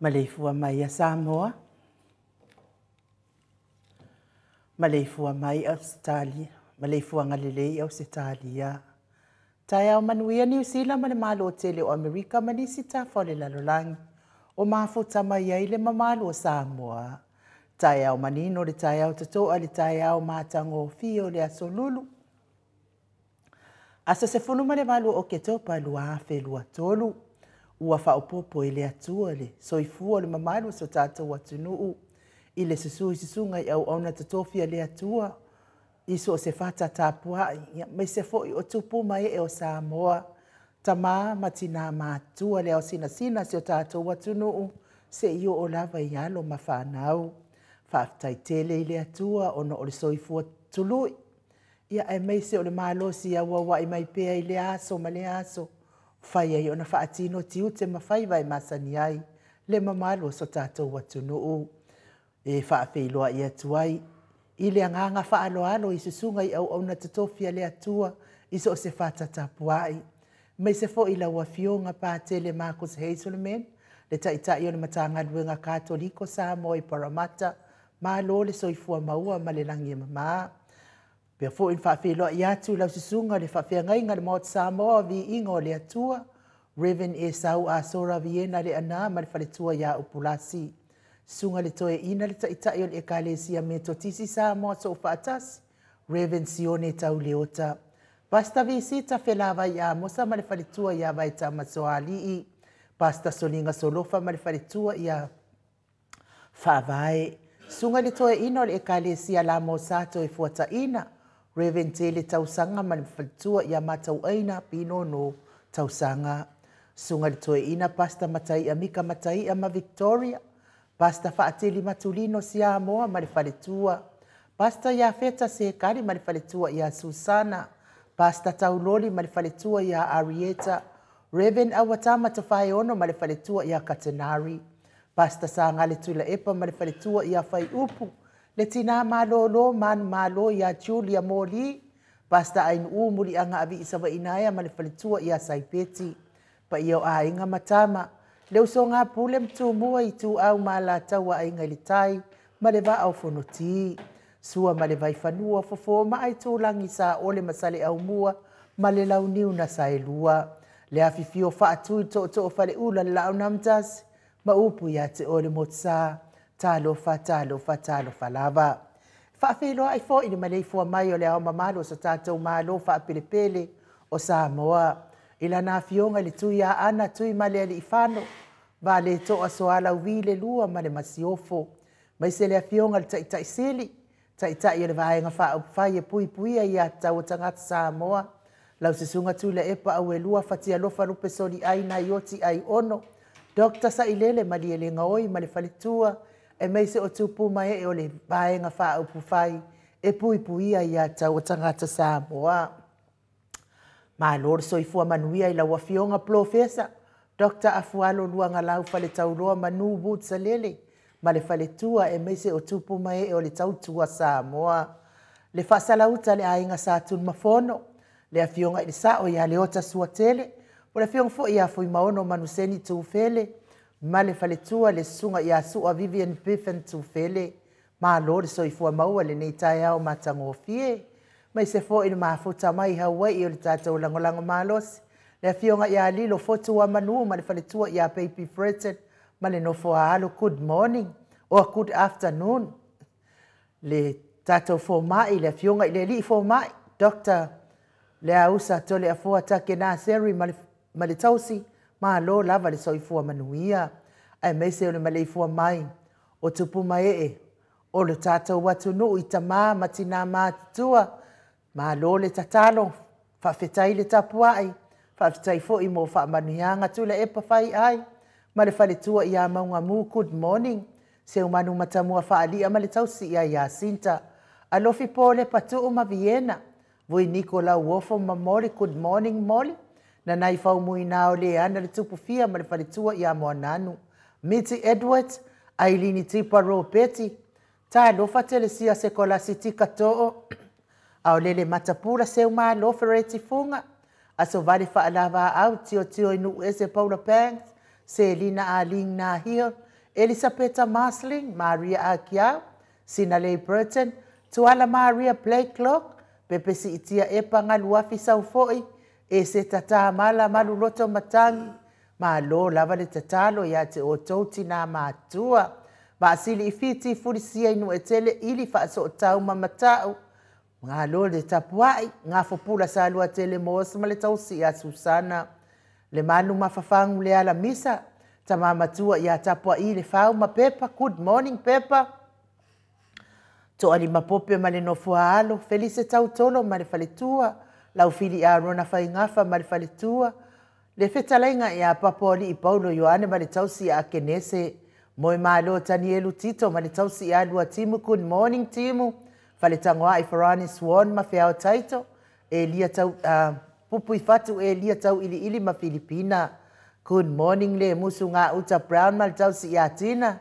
Maleifua mai a Samoa. Maleifua mai Australia. Maleifua ngalilei Australia. Tai au manuia New Zealand mane malo tele o Amerika manisi ta fole lalolangi. O mafuta mai ile mamalo o Samoa. Tai au manino le tai au tatoa le tai au matango fio le asolulu. Asa se funu mane malo o ketopa lua fe lua tolu. Ua whaopopo i le atua le, soifua le mamalu so tātou atunuu, i le susui susungai au auna tatofia le atua, i so se whata tāpuai, mai se fo i o tupu mai e o Samoa, tamā matina mātua le au sina se o tātou atunuu, se i o lava i alo ma whanau, whaftai tele i le atua, ono o le soifua tului, ia e mai se o le malosi a wawa i mai pea i le aso ma le aso, Fai ai ona whaatino tiu te mawhai vai masani ai, le mamalo so tātou atunuu. E whaafeiloa i atuai, i le anganga whaaloalo i susunga i au auna tatofia le atua, i so se whatatapuai. Mai se fo i laua fionga pātele Marcus Hazelman, le taitai o le matanga luenga Katoliko Samoa i Parramatta, malo le soifua maua ma le langi e mamaa. Pea fo in whawhiloa i atu lau susunga le whawhiangai ngā le Mount Samoa vi ingo le atua. Reverend e sau a sora viena le ana ma le whaletua ia upulasi. Sunga le toe ina le taitai o le ekalesia me totisi Samoa so whaatasi. Reverend Sione tau leota. Pasta visita whelava ia mosa ma le whaletua ia vai tamasoali i. Pasta solinga solofa ma le whaletua ia whavae. Sunga le toe ina o le ekalesia la mo sato e fuata ina. Reverend Tele tausanga ma le whaletua ia matau aina pino no tausanga. Sunga le toe ina pasta matai a Mika matai a ma Victoria. Pasta whaateli matulino sia moa ma le whaletua. Pasta ia feta se kari ma le whaletua ia Susana. Pasta Tauloli ma le faletua ia Arieta, Reverend Awatama Tawhai Ono ma le faletua ia Katenari, Pasta Sangale Tula Epa ma le faletua ia Fai Upu, le tina malolo man malo ia Julia Moli, Pasta Ain Umuli anga avi isawa inaya ma le faletua ia Saipeti, pa ia o ainga matama, leo so ngā pule mtumua i tu au mala taua ainga li tai, ma le va au fonoti. Sua ma le vai whanua fofo ma ai tūlangi sa ole masale au mua, ma le lau niu na sa e lua. Le awhiwhio whaatui to whare ula lau namtas, ma upu ia te ole motsa, talo fa lava. Whaafelo ai fo ini ma le fua mai o le au mamalo sa tātou malo whaapelepele o Samoa. Ila nā fionga le tui a ana tui ma le ali ifano, va le toa soala uwile lua ma le masiofo. Mai se le fionga le tai sili, tai o le vaenga wha whai e pui ia tau tangata Samoa. Lau se sunga tu le epa au e lua fatia lofa rupe soli ai na ioti ai ono. Dr. Sa ilele ma li ele ngaoi ma le faletua e mai se o tupu mai e o le vaenga wha au whai e pui ia tau tangata Samoa. Ma lor soifua manuia i la wafionga profesa. Dr. Afualo luanga lau fale tauloa manu wud sa lele. Ma le faletua e meise o tupu mai e o le tautua Samoa. Le whasalauta le ainga sa tun mafono. Le afionga i le sao ia le ota suatele. O le afionga fo ia fui maono manuseni tufele. Ma le faletua le sunga ia sua Vivian Biffen tufele. Ma lor soifua maua le neitai au matangofie. Mai se fo ina mafuta mai Hawaii i o le tātou langolango malos. Le afionga ia lilo fotu wa manu ma le faletua ia Baby Fretted. Ma le nofo a alo good morning or good afternoon. Le tātou fo mai le afionga i le li fo mai. Dr. Le ausa tole a fo atake nā seri ma le tausi. Ma lo lava le soifua manuia. Ai meise o le ma le fo mai. O tupu mai e. O le tātou watu nu i tamā matina mātua. Ma lo le tatalo, whawhetai le tapuai, whawhetai fo i mo whaamanuianga tu le epa whai ai, ma le whaletua i a maunga mu, good morning, se umanu matamua whaalia ma le tausi i a Jacinta, a lofi po le patu o ma Vienna, voi Nicola Uofo ma moli, good morning moli, na nai whau mui nao le ana le tupu fia ma le whaletua i a Moananu, Mitzi Edwards, Ailini Tipa Ropeti, ta lofa telesia se kola siti kato'o, au lele matapura se uma lo fereti funga aso vale fa alava au tio inu ese Paula Panks se Lina Aling na here Elisabetta Masling Maria Akia Sinale Burton tuala Maria Playclock pepe si itia epa ngaluafi sau foi e se tata mala maluloto matangi ma lo lava le tatalo ya te o tauti na matua ba asili ifiti furisia inu etele ili fa so tau mamatau ngā lo le tapuai, ngā fopula sa lua tele moos ma le tausi a Susana. Le manu mawhafangu le ala misa, ta mamatua ia tapua i le whau ma Pepa, good morning Pepa. To ali mapope ma le nofua alo, Felice Tautolo ma le faletua, lau fili a rona whaingafa ma le faletua. Le whetalainga ia papoli i Paulo Ioane ma le tausi a Kenese, moe ma lo Tanielu Tito ma le tausi a lua Timu, good morning Timu. Fale tangoa i Farani Swan ma whiao taito, e lia tau, pupu i fatu e lia tau ili ma Filipina. Good morning le musu ngā uta Brown ma le tau si ia tina.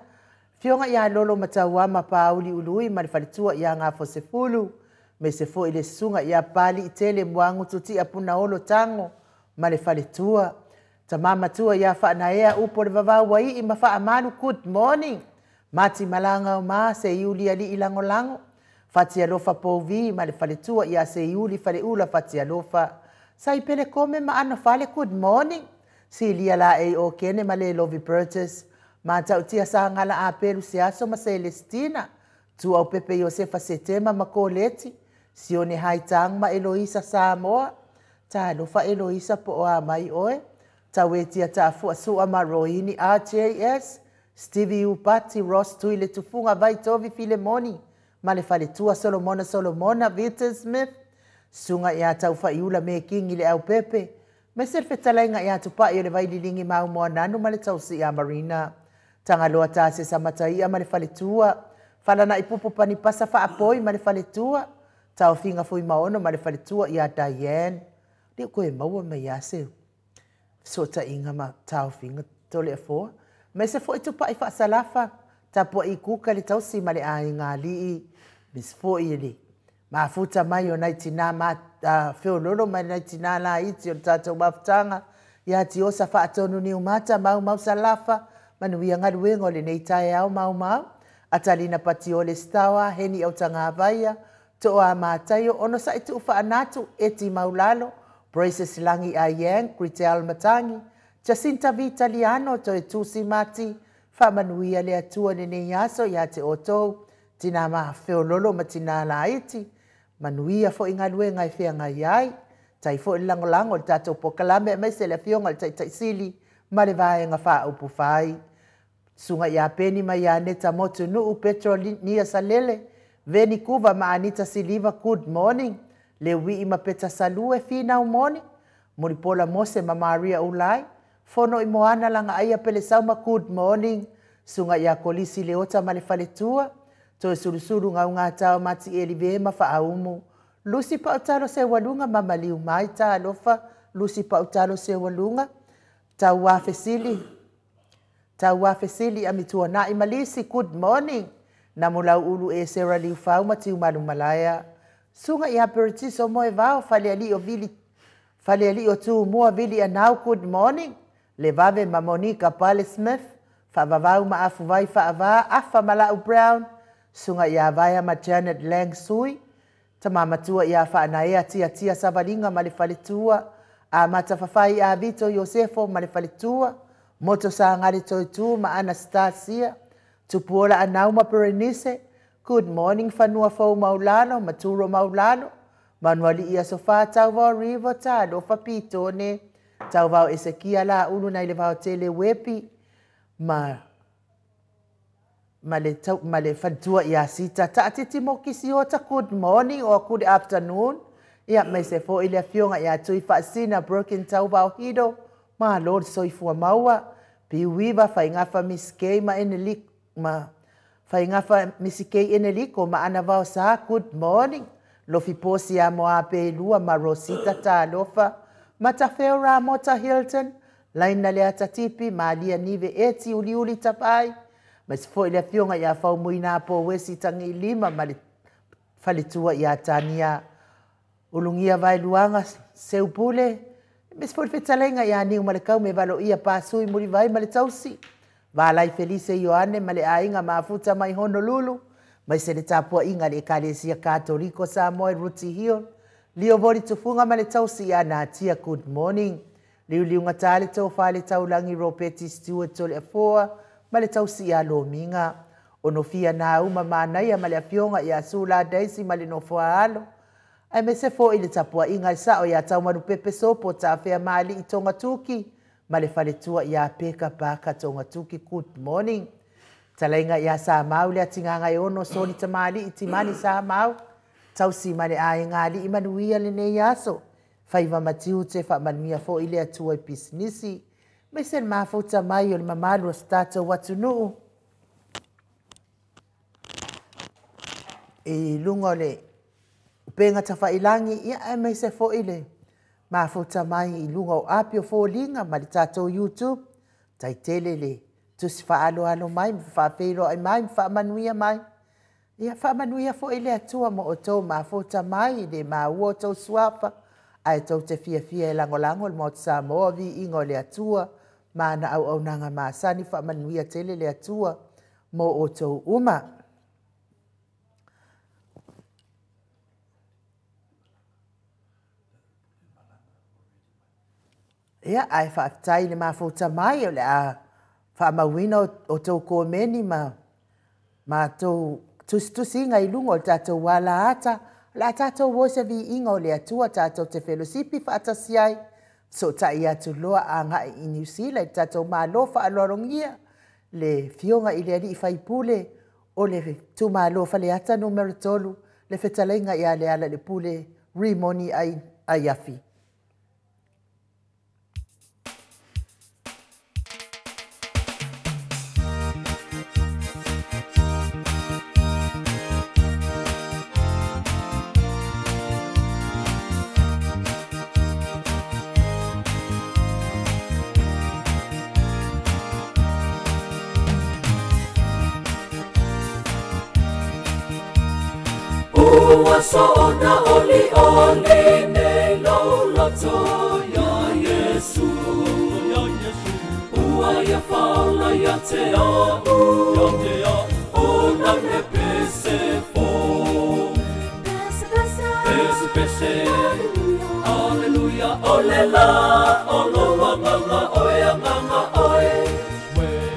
Fionga ia lolo ma taua ma pauli ului ma le fale tua ia ngā fo se fulu. Me se fo i le sunga ia pali i tele muangu tuti a puna olo tango ma le fale tua. Ta mama tua ia wha ea upo le vavau wai i ma wha amanu good morning. Mati malanga o ma se iulia li ilango lango. Fatia lofa povi ma le faletua ia se iuli fale ula fatia lofa. Sai pele kome ma ana fale good morning. Si lia la e o kene ma le Lovi Burgess. Ma tau tia sa ngala a peru se aso ma Celestina. Tu au Pepe Josefa Setema ma Koleti. Si one haitang ma Eloisa Samoa. Ta lofa Eloisa po o a mai oe. Ta wetia ta fua sua ma Rohini RJS. Stevie Upati Ross Tuile tufunga vai tovi Filemoni. Ma le faletua Solomona Vitor Smith, sunga ia tau whaiula me kingi le au Pepe, me se whetalainga ia tupa i o le vaililingi mau moa nanu ma le tausi a Marina. Tanga loa ta se samatai a ma le faletua, falana i pupu pani pasa wha apoi ma le faletua, tau finga fui maono ma le faletua ia Diane. Lia koe maua mai ase. So ta inga ma tau finga tole a foa. Me se fo i tupa i whaasalafa. Ta po i kuka le tau si ma le a ngā lii. Mis fo i li. Ma futa mai o nai tina ma whio lolo mai nai tina la iti o tātou mafutanga. Ia ti osa wha atonu ni umata mau salafa. Manuia ngaruengo le nei tae au mau. Atalina pati o le stawa heni au tanga avaia. To a mātaio ono sa itu ufa anatu eti maulalo. Braces langi a yang, Critel Matangi. Jacinta Vitaliano to e tusi mati. Fa manuia le atua ne ne yaso ya te oto. Tina ma whiololo ma tina la iti. Manuia fo inga luenga i whea ngai ai. Tai fo lango tato po kalame mai se le fionga le tai sili. Ma le vaenga wha upu whai. Sunga ia peni ma ia neta motu nuu Petro Nia Salele. Veni kuva ma Anita Siliva, good morning. Le wii ma peta salue fina umoni. Muripola Mose ma Maria Ulai. Fono i moana langa aia pele sauma, good morning. Sunga ia kolisi leota ma le faletua. To e surusuru ngā tau mati e li vema fa aumu. Lucy Pautalo se walunga ma maliu mai ta alofa. Lucy Pautalo se walunga. Tau wafesili amitua na imalisi, good morning. Na mulau ulu e Sarah Liu Fau ma tiu malu malaya. Sunga i aperitiso mo e vao fale ali o tu mua vili anau, good morning. Le vave ma Monica Pale Smith. Fa vavau ma afu vai fa ava afa malau Brown. Sunga i avaya ma Janet Lang Sui. Tamama tua i afa anaea tia savalinga ma le faletua. A matafafai a Vito Yosefo ma le faletua. Moto sa ngari toitu ma Anastasia. Tupuola anau ma Perenise. Good morning fanua fau maulano, maturo maulano. Manuali ia sofa tau vau rivo ta do fa pitone. Tau vau Ezekia la ulu na ile vau tele wepi. Ma le fantua ia sita. Ta atiti mokisi ota good morning or good afternoon. Ia me se fo ile fionga ia tui faasina broken tau vau hido. Ma Lord soifua maua. Piuiva fa ingafa miskei ma enelik. Ma whaingafa misikei eneliko ma ana vau sa, good morning. Lofi posi a moa pe lua ma Rosita ta lofa. Mata Feura Mota Hilton. Laina le atatipi ma alia nive eti uli tapai. Mas fo ile fionga ia fau muina po wesi tangi lima ma le falitua ia tania. Ulungia vai luanga seupule. Mas fo fetalenga ia ni umalekau me valo ia pasui muri vai ma le tausi. Valai Felice Ioane ma le ainga mafuta mai Honolulu. Mai se le tapua inga le Ekalesia Katoliko Samoa Ruti Hill. Lio voli tufunga ma le tausi ana atia, good morning. Liu ngatale tau whale tau langi Ropeti Stewart tole afoa. Ma le tausi a lo minga. Onofia na uma manaya ma le afionga ia sula daisi ma le nofoa alo. Ai me se fo ile tapua inga isa o ia tau maru pepe sopo ta fea mali i tonga tuki. Ma le faletua ia peka paka tonga tuki, good morning. Talainga ia sa mau le atinganga e ono soni tamali itimani sa mau. Tausi ma le ae ngali imanuia le ne yaso. Faiva matiu te fa manuia fo ile atua i pisnisi. Me sen mafuta mai o le mamalu o stata watunu. E lungo le penga tafa ilangi ia me se fo ile. Mafuta mai i lunga o apio fo linga ma le tatou YouTube. Tai tele le tusi fa alo mai, fa feiro ai mai, fa manuia mai. Ia fa manuia fo ile atua mo o tau mafuta mai le maua tau suafa. Ai tau te fia e langolango le mot Samoa vi ingo le atua. Ma na au nanga maasani fa manuia tele le atua mo o tau uma. Ia ai whaatai le mafuta mai o le a whaamawina o tau kōmeni ma tau tusi ngai lungo o tātou wala ata. La tātou wose vi inga o le atua tātou te whelosipi whaatasi ai. So ta ia tu loa a ngai i New Zealand tātou malo whaalorongia. Le fionga i le ali i whaipule o le tu malo whale ata numero tolu. Le whetalenga i ale ala le pule rimoni ai afi. Soona oli oli nei loulato ya Yesu Ua ya faula ya te au Ona me pese fo Pese pese Alleluia olela Oloa nganga oe nganga oe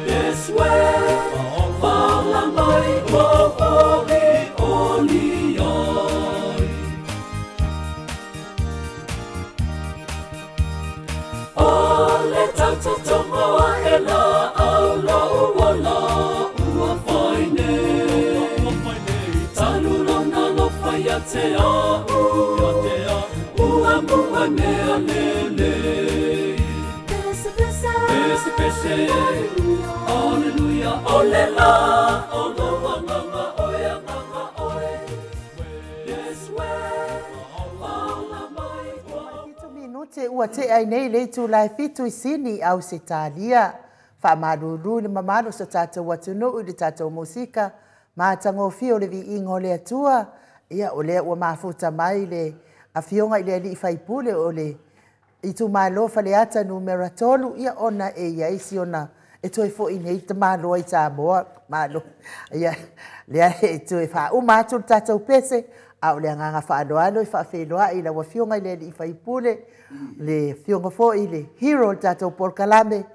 Yes we Faula mai o oli oli Ole tauta tongoa e la au lo uola ua whaine Talu lona lo whai a te au Ua mua mea lele Pese pese Pese pese Alleluia ole la Olo nganga oe nganga oe Yes we Te ua te ai nei le tu lai fitu I sini au se talia. Wha maruru le mamano sa tātou atunu u le tātou musika. Ma tango fio le vi ingo le atua. Ia o lea ua mafuta mai le a fionga I le ali I whaipule o le. I tu malo fa le ata numera tolu. Ia ona e ia isi ona. E toi fo I nei te malo I tā moa. Malo. Ia lea e toi wha umatu tātou pese. Au le nganga whaanoano I whawhenua I la wa fionga I le ali I whaipule. Le fionga fo I le hero tātou porkalame.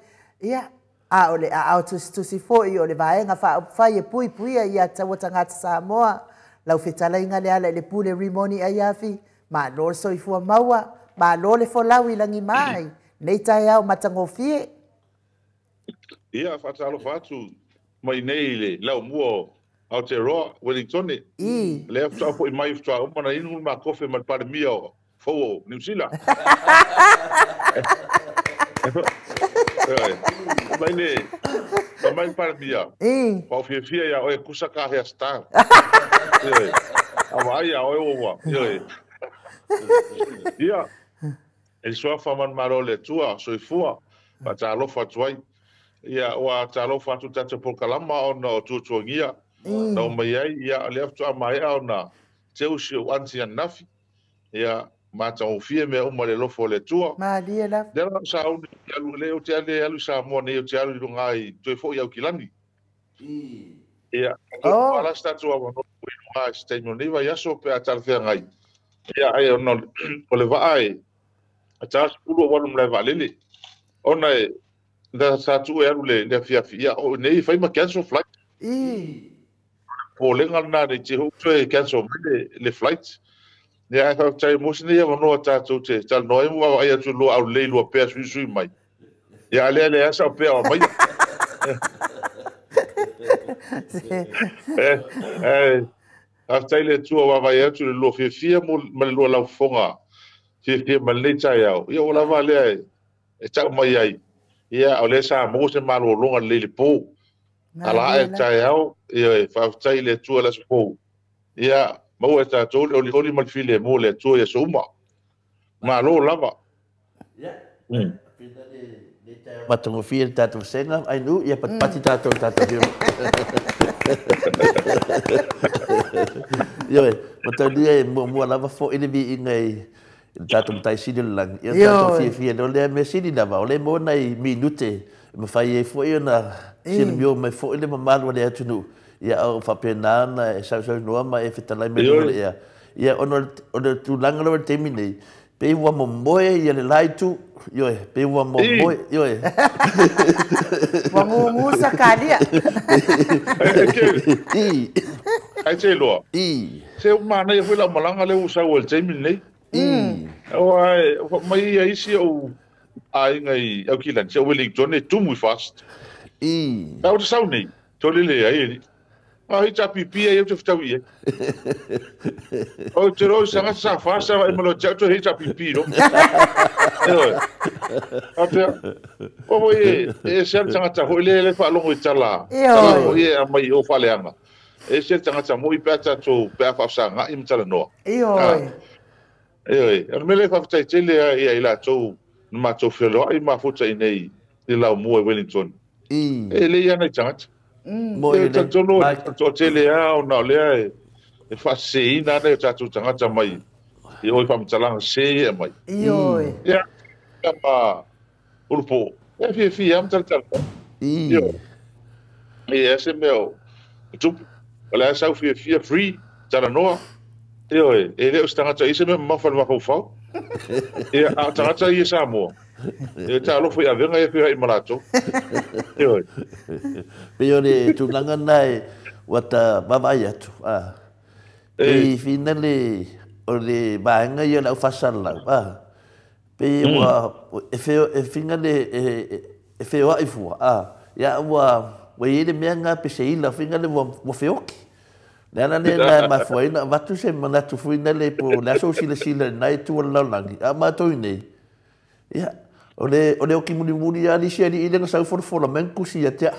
Ia, a o le a au tusi fo I o le vaenga whai e pui puia I a tawatangata Samoa. Lau whetala inga le ala le pule rimoni ai afi. Ma lor so I fua maua. Ma lor le fo lau I langi mai. Nei tai au matango fie. Ia, whatalo whatu. Mai nei le lau mua Aotearoa, Wellington. Le afta po I mai fta umana inu ma kofe ma pandemia o. Fo New Zealand. Mai para dia. Pau fia ya o kusaka hairstyle. Awa ya o wa. Ia. El soa faman marole tua so ifua. Pa ta lo fa tuai. Ia wa ta lo fa tu tata por kalama ona tu tuangia. No mai ia le afta mai ona. Teu si o anti nafi. Ia ma tau fie me uma le lofo le tua. Ma lia la. Dela sa un alu le o te ale alu sa mo ne o te alu ngai toi fo ia kilani. Ia. Ala sta tua mo no ngai sta no ne va ia so pe atar fe ngai. Ia ai no o le vai. Atar pulu wa no le valele. Ona da sa tu e alu le fia fia o nei fai ma cancel flight. Po le ngana de te ho te cancel le flight. Ya ka tai mosini ya no ta tu te tal no mo ai tu lo au le lo pe su mai ya le asa pe mai after le tu wa vai tu lo fia mo lo la fonga fia mal le ta ya ya ola va le e ta mai ai ya ole sa mo se mal lo longa le po ala e ta ya ya fa tai le tu la po ya Mau e tātou oli malfile mo le tua ia souma. Ma lo lava. Ia. Matongo fia tātou senga, ai nu, ia pati tātou hiro. Ia e, matau dia e mua lava fo ine vi ingai tātou mtai sini lang. Ia tātou fia no lea me sini lava, o le mo nei minute, ma fai e fo na sini mio mai fo ine mamalu le atunu. Ia au whapenana e sau noa ma e whetalai me nore ia. Ia ono tu langa lawa temi nei. Pei ua mo moe ia le lai tu. Ioe, pei ua mo moe. Ioe. Wa musa kalia. Ai te loa. Se umana ia whela malanga le usau el temi nei. Mai ia isi au ai ngai au kilan. Se Wellington e tumu fast. Au te sau nei. Tole le ai. Ai ta pipi e te ftau ie. O te ro sa fasa e mo te to hita pipi no. Ate. O e se tanga ta ho le fa longo tala. O e mai o fa leanga. E se tanga ta mo I peta to pe fa sa nga I mtala no. Me le fa tai tele e ila to ma to felo ai ma futa I nei I la mo Wellington. E le ia na tanga. Mo e to tele a o na le e whaseina nei tātou tangata mai. I oi whamtalanga se e mai. Ioi. Ia, ma urupo. E fi am tala. Io. E ese meu. Tupu. Ala sau fi free tala noa. Io e leo tangata ise me mafal mafau. Ia a tangata i Samoa. E ta lo foi a venga e fi malato. Io. Pe ole tulanga nai wata babaya tu. Ah. E finale ole baanga ia lau fasala. Ah. Pe wa e finale e feo ai fu. Ah. Ya wa ele menga pe seila finale wa feoki. Nana na ma foi na vatu se manatu foi na le po la so sila nai tu la langi. Ama to nei. Ya. Ole o ki muni ali se ali ile sa for men kusi atia.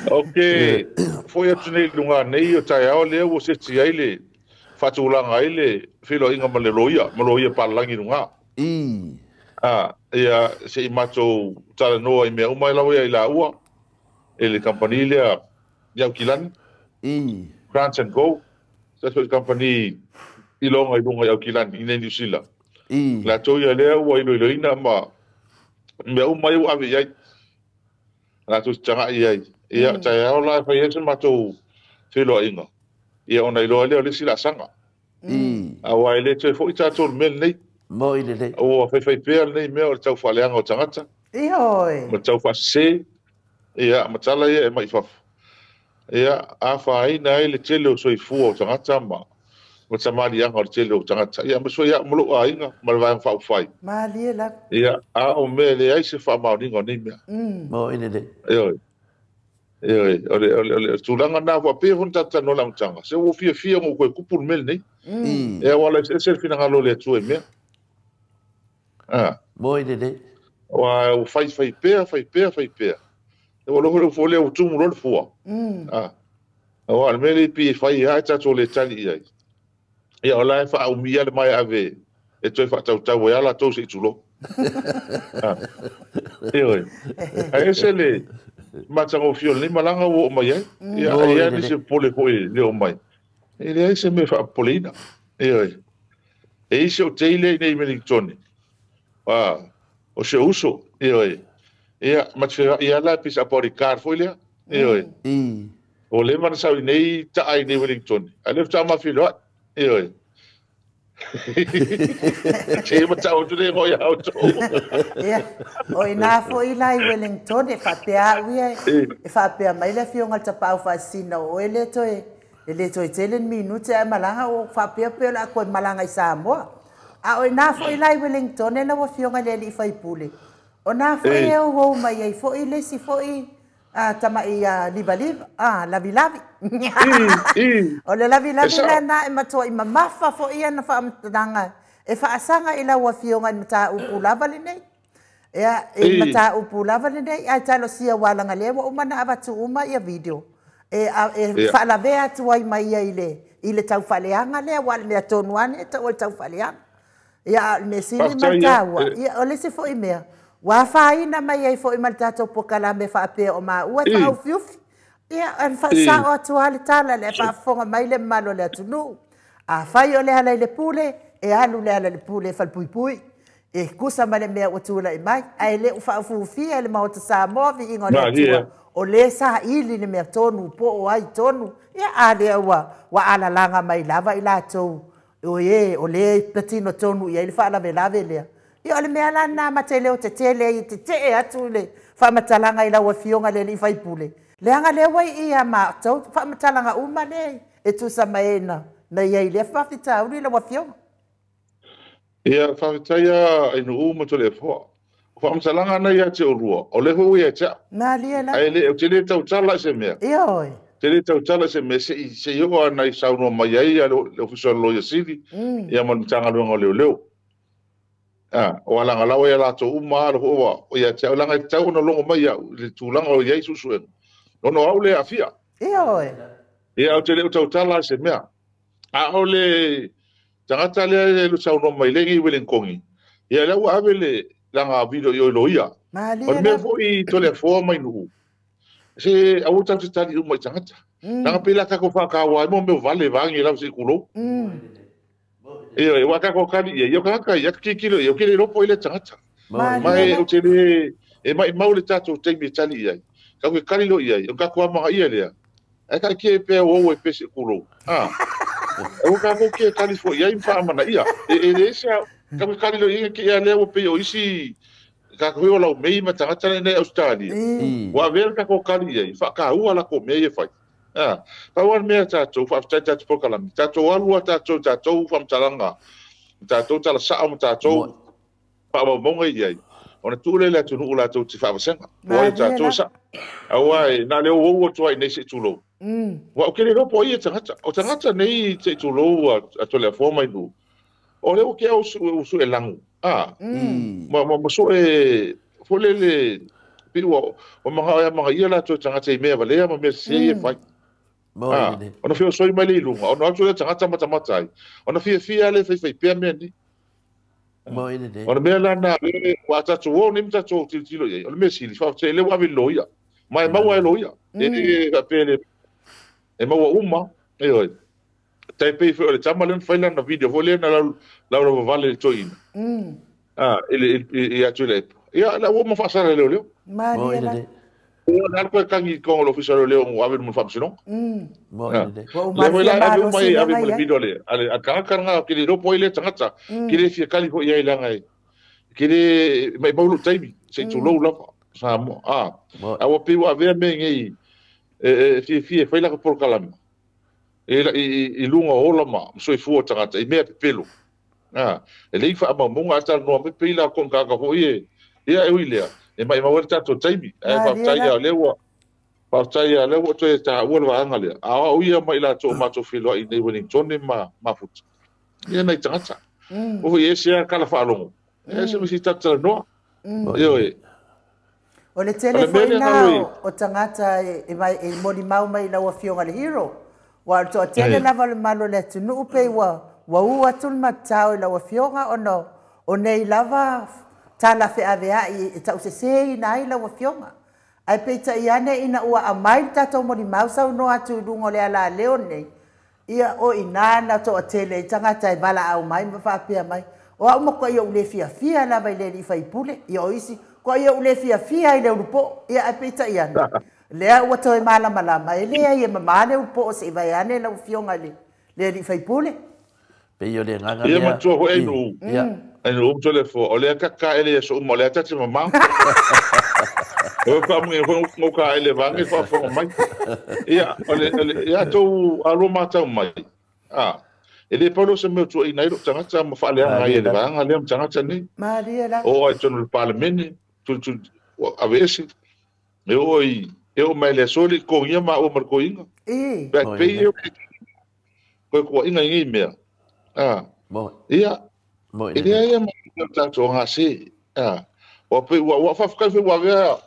Okay. Foi atu nei lunga nei o tai ao le o se ti ile fatulanga ile filo inga maloia palangi lunga. Ia se mato tala noa I mea umai lawa I la ua. Ele company le Yau Kilani. Grants and Go. That's what company I longa I lunga Yau Kilani I New Zealand. La toia lea ua I loina ma mea umai ua ave iai. La tu tanga iai. Ia tai ao la fa yesen mato filo inga. Ia ona I loa lea le sila sanga. Awa ele te fo I tato mel nei. Mo ile le. O fai pea nei mea o tau whaleanga o tangata. Ioi. Ma tau whase. Ia, ma tala ia e mai whafu. Ia, a whaai na ele tele o soi fua o tangata ma. Ma tamari anga o tele o tangata. Ia, ma soi ia mulu a inga. Ma le vai whau whai. Ma lia la. Ia, a o me le aise wha mauninga o ni mea. Mo ile le. Ioi. Ioi. Ole, tūlanga nā wha pēr hon tata no lang tanga. Se o fia ngō koe kupur mel nei. Ia, wala e se fina ngalo le atu e mea. Mo ile le. Wa o fai pea. E wala hore fo le o tumu rol fua. O al mele pi fai ha tato le tali iai. Ia ola e fa au mia le mai ave. E toi fa tau e ala tau se itulo. Ioi. A ese le matango fiol ni malanga o mai ai. Ia ni se pole hoi le o mai. E le ese me fa polina. Ioi. E ise o teile nei Wellington. O se uso. Ioi. Ia, matwhera ia la pisa pori kar foi lea. Ioi. O le mana sau nei taai nei Wellington. A le fta ma filo. Ioi. Che ma tau tu le ngoi auto. Ia. O ina foi lai Wellington e whapea uia. E whapea mai le fionga tapau whasina o ele toi. Ele toi telen minute e malanga o whapea peo la koe malanga I Samoa. A o ina foi lai Wellington e la wa fionga le li whaipule. O nā fwoi e o wau mai ei fwoi lesi fwoi tama I liba, lavi. O le lavi la na e matua I mamafa fwoi ana wha amatanga. E wha asanga I la ua fionga I mata upu lava le nei. Ea, e mata upu lava le nei, ai talo sia walanga lewa umana abatu uma I a video. E wha la vea tuai mai I le tau whaleanga lea, wale mea tonuane e tau whaleanga. Ia, me sili mataua. Ia, o lesi fwoi mea. Wa faina mai ai foi mal tato pokala me fa pe o ma ua fa o fiufi ia an fa sa o tuale tala le fa fonga mai le malo le tunu a fai o le ala le pule e alu le ala le pule fa pui e kusa male me o tula I mai ai le fa fu fi le ma o sa mo vi ingo le o le sa ili le me tonu po o ai tonu ia ale wa ala langa mai lava I la to o ye o le platino tonu ia le fa la lave le Ia ole mea lana matele o te te atu le whamatalanga I laua fionga le ni whaipule. Leanga le wai ia ma tau whamatalanga uma le e tu sa maena na iei le whawhita uri laua fionga. Ia whawhitaia I nu uma to le fua. Whamatalanga na ia te orua. O le hui e tea. Nā lia la. Ai le o te le tau tala se mea. Ia oi. Te le tau tala se mea se ioa ana I saunua mai ai le official lawyer city. Ia manutanga luanga leo. O alanga lawa ia lato uma alo hoa o ia te alanga I tau na longo mai le tūlanga o iei susuen. Ono au le afia. Ia oi. Ia o te leo tau tala se mea. A o le tangata le lusau no mai lengi Wellingkongi. Ia leo ave le langa video I olo ia. Malia O le mea fo I tole fua mai nuhu. Se au tau te tali umai tangata. Nanga pila kako whakawa mo me vale vangi lau se kulo. E wa kako kali e yo kaka ya kikilo yo kile ropo ile tangata. Mai o tele e mai maule tato te mi tali ia. Kako kali lo ia yo kako ama ia lea. E ka ke pe o e pe se kulo. O kako ke kali fo ia imfa mana ia. E se kako kali lo ia ke ia leo pe o isi ka ko la mei ma tangata ne Australia wa ver ka ko kali ai fa ka u ala ko mei fa pa wan me ta to fa ta ta po kala ta to alu ta to fa mtalanga ta to ta sa am ta to pa mo ngai ai ona tu le la tu nu la to ti fa senga wa ta to sa awai na le o to ai nei se tu lo wa ke le po ia tangata o tangata nei se tu lo a to le fo mai nu o le o ke o su e langu ma so e folele piwa o mga ia la to tanga te me vale ma me se e fai ona fio so i mai lu ona so le tanga mata mata ona fia le fai pe me ni ona me la na wa ta to ni mta to tilo ye ona me si li fa te le wa vi loia mai ma wa loia e ka pele e ma wa uma e oi tai pe fo le tamalen fai la na video vole na la vale to in ele atu le ia la wo mo fa sa le leo Maria o na ko kangi ko lo fisa le leo mo ave mo fa sino le la mai ave mo video le ale aka nga ki le ro ile tangata ki le fia kali ko ia ila ngai ki le mai bolu taimi se tu lo la sa mo a wo pe wa ve me ngai fi fa la por kalam e lunga ola ma so fu tangata e me pelo e lei fa ma monga ata no me pila kon ka ka ho ia e uilea e mai ma ta to taimi e fa taia lewa to ta wol wa ngale a o ia mai la to ma to filo i nei Wellington ma fut ia nei tangata o ia sia kala fa longo e se mi ta no yo o le telefona o tangata e mai e modi mau mai la wa fionga le hero wa to tele la val malo le tunu pe wa ua tul matau la wa fionga ono o nei lava tala fe avea i tau se sei nai la wa fionga ai pe ta iane ina ua amai tato modi mau sau no atu dungo le ala leone ia o inana to tele tangata e bala au mai ma fa pe mai o au mo ko ia ule fia la vai le li fai pule ia o isi ko ia ule fia ile upo ia ai pe ta iane lea ua toi mala mai lea ia mamane upo se vai ane la fionga le li fai pule pe yo le nganga ia ma tu ho e no e no tole fo o le ka ele so mo le tati mama o ka mo ka ele va nge fa fo mai ia ole ia to alo mata mai ele polo se me tu ina ro tanga ma fa le nga ele va nga le tanga ni Maria la o ai tonu parlamento tu a vesi e oi eu mai le soli ko ia ma o mar ko inga pe eu ko inga ngi me ia ia ma ta to nga se o pe wa fa fa wa ga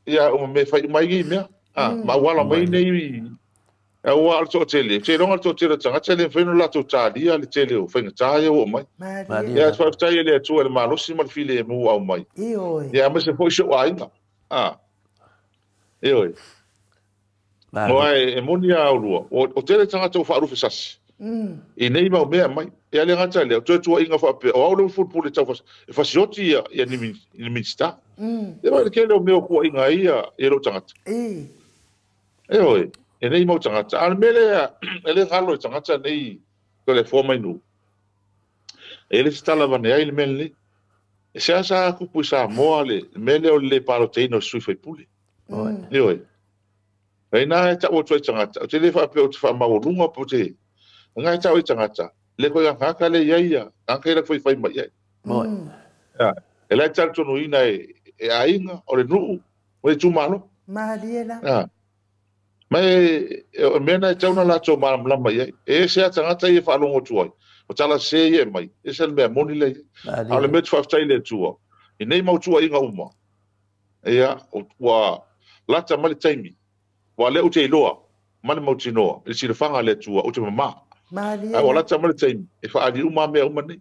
ia o me fa mai ngi me ma wala mai nei e o alto tele non alto tele tanga tele fe no la to talia le tele o fe ta o mai ia fa ta ile tu el malo si mal file mu au mai ia ma se foi sho ai oi Moai e monia o lua. O tele tanga tau wha arufe sasi. I nei mau mea mai. E ale ngata leo. Toi tua inga wha pe. O aule fulpule tau wha. E whasioti ia ni minsta. E mai ke leo meo kua inga ia e ro tangata. E oi. E nei mau tangata. Al mele ele ngalo e tangata nei. Ko le fō mai nu. E le stala vane ai le mele ni. E se asa kupu sa moa le. Mele o le palo teino sui fai pule. E oi. Ai na ta o tso tangata o te le fa pe o te fa ma o lunga po te nga ta o tangata le ko nga ka le ia ka le foi fai mai mo e la ta tonu ina e ainga o le nu o le tu malo Mariela mai o mena ta una la tso ma mai e se tangata e fa longo tu o tala se e mai e se me moni le a le met fa tai le tu e nei mau tu inga uma ia o wa la ta mali taimi wa le uti loa mane mauti noa e si le fanga le tua o te mama Maria ai wala tamale taimi e fa ali uma me uma nei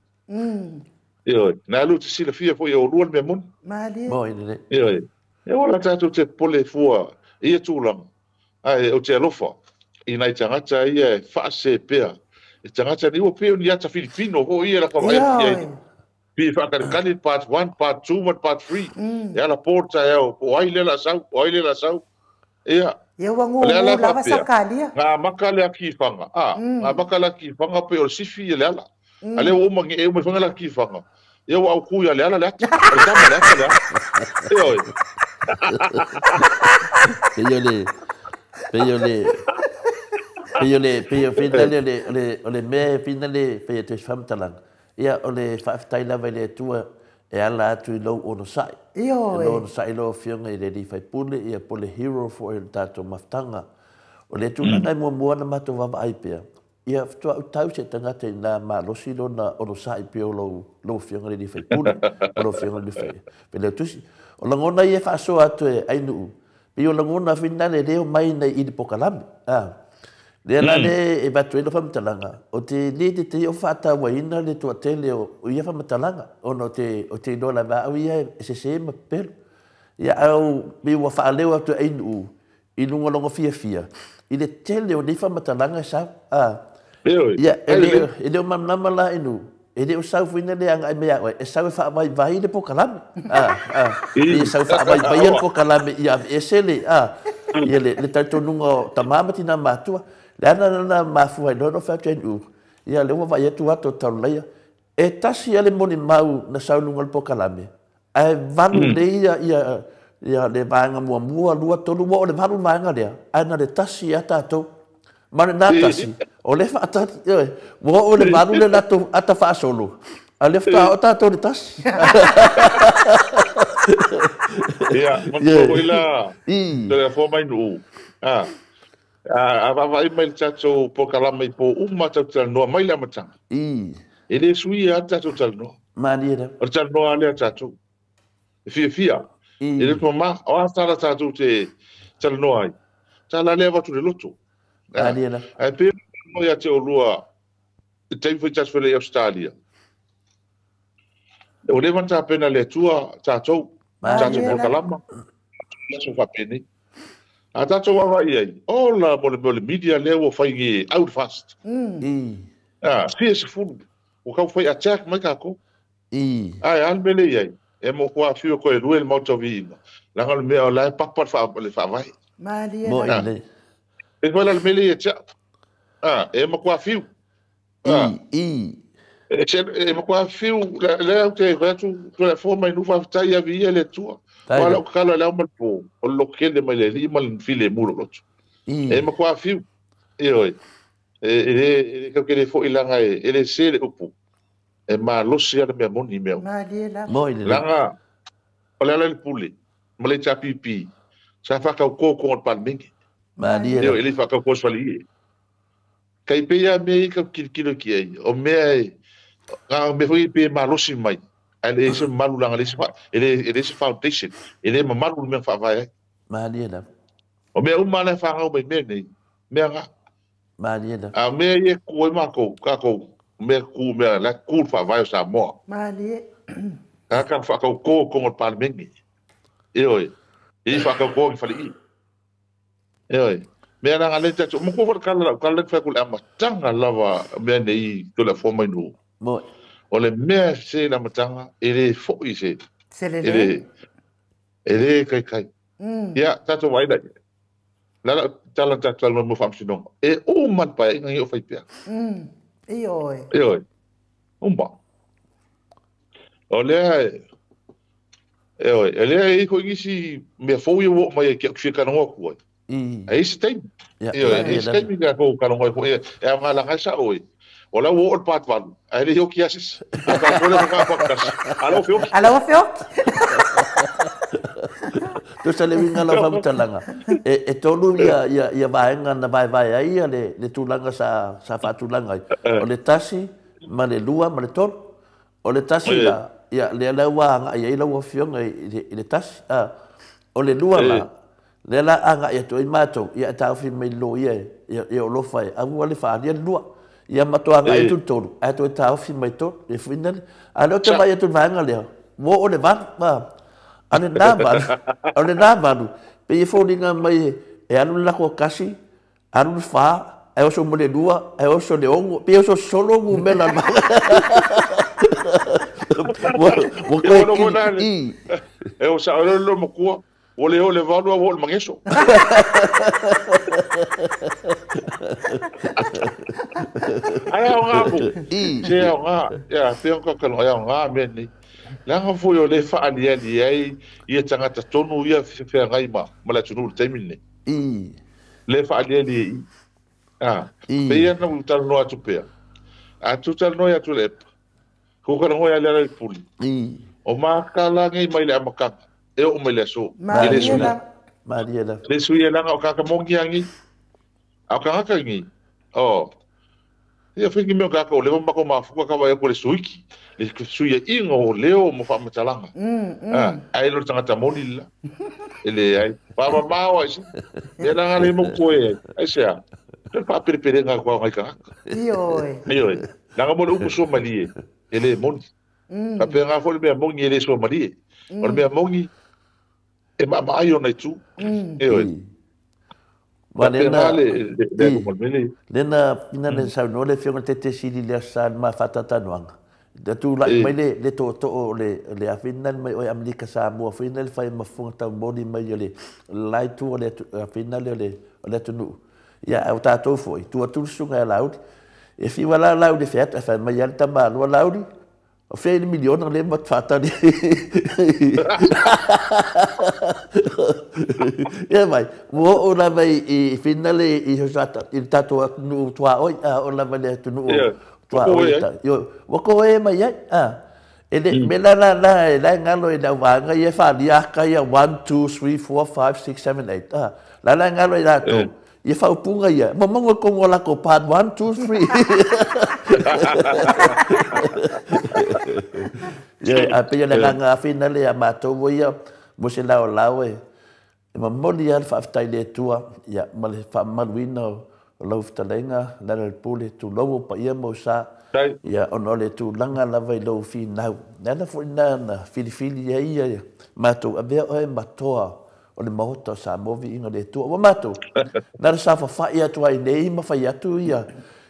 e na lu te si le fia fo e o lua me mon Maria mo ine e wala tatu te pole fua ia tūlanga. Ai, o te alofa. I nai tangata ia whaase pēr. I tangata ni ua pēr ni ata Filipino ho ia la kawai ai. Pi whakarikani part 1, part 2, part 3. Ia la pōta eo, o ai le la sau. Ia. Ia wangu lava sakalia. Ngā makale a kifanga. Ngā makale a kifanga pe o sifi ia le ala. Ale o mangi e me whangala kifanga. Ia wa au kuia le ala le ata. O tama le ata le ata. Ia oi. Peio le me finale peio te famtalang. Ia ole whaftai lava le tua e ala atu I lau ono sai. Io e. Ono sai lo fionga I le di fai pule ia pole hero for il tato maftanga. O le tu nangai mua na mato vava aipea. Ia ftua utau se tangata I nga ma losi lo na ono sai pio lo fionga le di fai pule. O lo fionga le fai. Pele tusi. O langona ia whaaso atu e ainu. Pio langona finale leo mai nei I di pokalami. Le la le e batu e lo famtalanga. O te le te o fata waina le tua tele o ia famtalanga. O no te no la va o ia se ma per. Ia au mi wa fa leo atu ainu I lunga longa fia. I le tele o le famtalanga sa. Ia ele o mamama la inu. Ele o sau fina le anga me ai e sau fa vai le pokalami. E sau fa vai le pokalami ia esele. Ia le tato nunga tamamati na matua. Lana na mafu ai no fa tenu. Ia le wa ia tu ato taulea. E tasi ale moni mau na saulungal pokalame. Ai vanu le ia le vanga mua lua tolu mo le vanu vanga le. Ana le tasi ata to. Mane na tasi. O le fa ata mo o le vanu le nato ata fa solo. Ale fa ata to le tasi. Ia, mo ila. Te fo mai no. Vai mai tato pokalama I po uma tato noa mai la matanga. Ele sui a tato tato noa. Manira. O tato noa le tato. Fia. Ele toma o atara tato te tato noa ai. Tala leva tu le loto. Manira. Ai pe mo ia te o lua. Te foi tato fele Australia. O le manta pena le tua tato. Tato pokalama. Tato fa pene. A tato wawa iai. Ola mo le media leo fai nge out fast. Fierce fulu. O kau fai attack mai kako. Ai almele iai. E mo kua fio koe ruel mauta viina. Langa le mea o lai papat le fa vai. Mo ile. E koe la le mele ia tia. E mo kua fio. E mo kua fio le au te retu to le forma I nufa tai a via le tua. Wala o kala le amal po. O lokele mai le lima le file muro lotu. E mo kua fio. E oi. E kakele fo ilanga ele sele upu. E ma losi ala mea moni mea. Mo ile. Langa. O le ala le pule. Ma le cha pipi. Sa whaka o kōko on palmingi. Manira. Ele whaka o kōswali e. Kai pea mea I ka kilo ki ai. O mea e. Ngā me fwoi pe ma losi mai. Ele se malu langa ele se foundation. Ele ma malu me fa vai. Manira. O mea umana fa ngau mai me nei. Mea nga. Manira. A mea ye ko ma ko ka ko. Mea ku mea la ku fa vai sa mo. Mali. Ka fa ko on palmingi. E oi. E fa ko fali. E oi. Mea nga le tatu mo ko kala fa ko ama tanga lava mea nei to la forma no. Mo. O le mea se la matanga, ele foi se. Selele. Ele kai. Ia, tato wai dai. Lala tala tato alma mo famsinong. E o man pa ngai o fai pia. Ioi. Umba. O le ele ko ngisi me foi o mai ke fika no ko. Ai stem. Ioi, stem ga ko ka no ko e nga la sa oi. Ola o pat valu. Ele yo kiasis. Ata pole ka podcast. Alo fio. Tu sale winga la famtalanga. E tolu ia vaenga na vai ai le tulanga sa fatulanga. O le tasi ma le lua ma le tol. O le tasi la ia le wanga ia la wo fionga le tasi. O le lua ma le la anga ia to I mato ia ta fi me lo ia lo fai. Avu le fa dia lua. Ia matoanga I tutolu. A to ta fi mai to e final. Alo te vai tu vanga le. Wo o le van ba. Ale na baru pe e folinga mai e alu la ko kasi alu fa e oso mo le lua e oso le ongo pe oso solo mo mela ma mo ko e o sa lo mo ko o le valu o le mangeso ai o nga bu se o nga ya pe ko ka lo ya nga me ni langa fu yo le fa ali ai ia tanga ta tonu ia fe ngai ma la tunu te minne le fa ali pe ia na utal no atu pe atu tal no atu le ko ka no ia le puli o ma kala ngai mai le amaka e o mai le so Maria le suia langa o ka ka mongi angi au ka ka ngi o ia fingi me ka ko le ma ko ma fu ka wa ko le suiki le suia ingo o leo mo fa matalanga ai lo tanga ta moni la ele ai pa ma wa si e langa le mo ko e ai sia le pa perpere nga ko ngai ka io langa mo lu so mali ele moni pa pe nga fo le mongi ele so mali o le mongi e ma ai ona tu Lena ina le sa no le fiona tete sili le sa ma fatata noanga. Da tu la mai le to le afina mai o Amerika sa mo afina le fai ma fonta body mai le lai tu le afina le tu nu. Ya au ta to foi tu sunga laud. E fi wala laud de fet fa mai alta ma lo laudi. O fei de miliona le mat fata di. Ya mai, mo ora vai i finale i hosata il tato nu tua oi ora vai le tu nu tua oi ta. Yo, wo ko e mai ele me la ngalo e da wanga ye fa dia ka ya 1 2 3 4 5 6 7 8. La ngalo e da to. Ye fa punga ya. Mamang ko ngola ko part 1 2 3. Ya, apa yang nak final ya mato boya, mesti lau e. Mamoli al fa tai le tua, ya mal fa malwino lo ftalenga na le pole tu lo pa ia mo sa. Ya onole tu langa la vai lo final. Na fo na fili ya mato abe o matoa. O le mahota sa movi inga le tua. Wa mato. Na sa fa ia tu ai nei ma fa ia tu ia.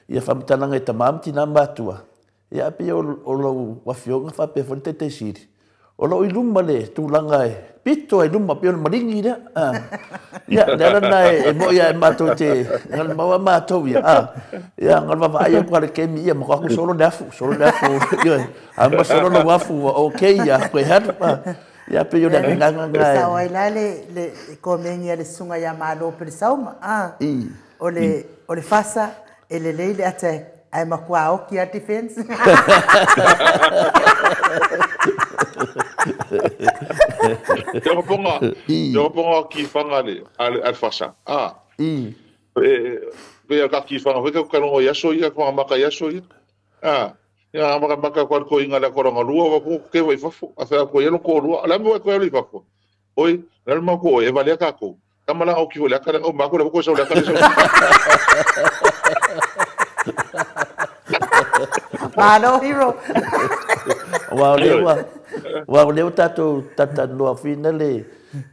Ia fa mtananga e tamam tina matua. Ia pe o lo wafionga fa pe fonte te siri. O lo iluma le tu langa e. Pito e luma pe o maringi ne. Ia dera na e mo ia mato te. Ngal mawa mato ia. Ia ngal va ia kwa le kemi ia mo ko solo dafu. Ia. Amba solo no wafu okay ia ko hat. Ia pe o le nganga ngai. Sa wai le komenia le sunga ya malo pe sauma. O le fasa ele leile ate ai makua o ki a defense. Yo ponga ki fanga le al fasa. Pe ka ki fanga pe ka no ya so ya ko maka ya so ya. Ya maka ko inga la ko lua ko ke vai fafo. Afa ko yelo ko lua. La mo ko yelo fafo. Oi, la mo ko e vale ka ko. Kamala o ki vola ka o ma ko so la ka so. Mano hero. Wow, leo tato tata noa finale.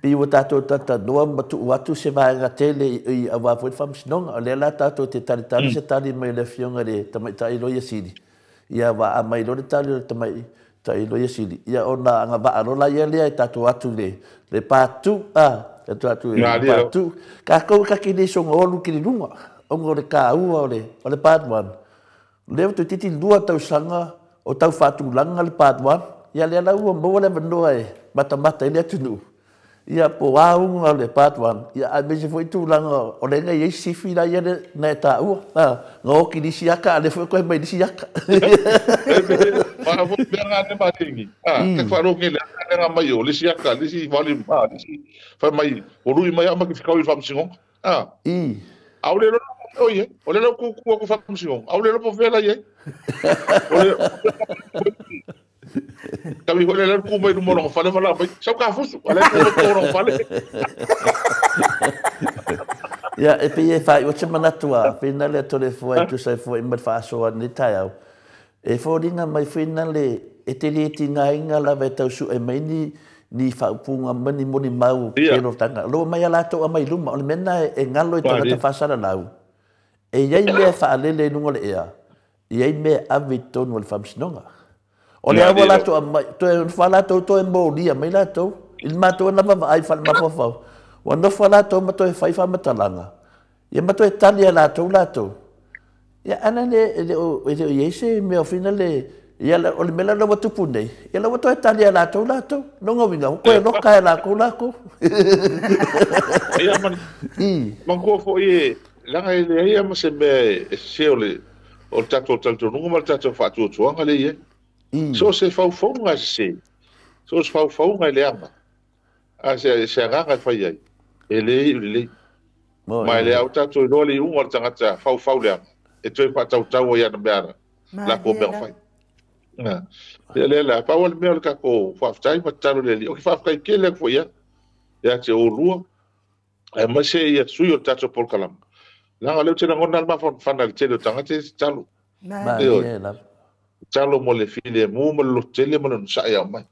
Pi o tato tata noa watu se vai nga tele i awa foi fam sinong. Le la tato te tali se tali mai le fionga le tamai tai loia sidi. Ia wa a mai lo le tali tamai tai loia sidi. Ia ona anga ba alo la ia le tato atu le patu tato atu le patu. Ka ko ka kini songa olu kini lunga. Ongo le ka ua o le patuan. Leo tu titi dua tau sanga o tau fatu langa le patuan. Ia le ala ua mboa le vandoa e mata ele atunu. Ia po aunga le patuan. Ia a mese foi tu langa o le ngai ei sifi la ia na ta ua. Nga oki di siaka le foi koe mai di siaka. Para foi benga ne matingi. Te faro ke le nga mai o le siaka le si vale ma le si fa mai o lui mai ama ki fikau i fam singo. Aule lo oye, ole lo ku fa función. Aule lo po vela ye. Ole Kami ko le ku mai mo no fale fala, sa ka fusu, ale ko no fale. Ya, e pe fa o semana tua, finale to le foi tu sai foi me fa so ni taiau. E fo dinga mai finale e te le tinga inga la ve tau su e mai ni ni whaupunga mani moni mau kero tanga. Lo mai ala to mai luma, o le mena e ngalo i tangata whasara lau. E iei mea whaalele nunga le ea. Iei mea awe tonu o le whamsinonga. O le awa lato a mai, to e whalato to e mōria mai lato. Il mato na mama ai whal mawhawhau. Wa no whalato mato e whaiwha matalanga. Ia mato e tali a lato. Ia ana le o iei se mea whina le ia o le mela lawa tupu nei. Ia lawa to e tali a lato. Nonga winga, ko e loka e lako. Ia man ko fo e langa e ia ma se me se o le tato nunga ma tato whatu tuanga le ia. So se whauwhaunga se. So se whauwhaunga le ama. A se anganga whai ai. E le. Mai le au tato no le unga tangata whauwhau le ama. E toi patau ia na meara. La ko mea whai. Le pa wal mea ka ko whaftai ma taro le li. O ki whafkai ke le ko ia. Ia te o rua. E ma se ia sui o tato polkalam. Langa leo tena ngona ma whana le tele o tangata talo. Talo mo le file mu mo lo tele mo no sa ia mai.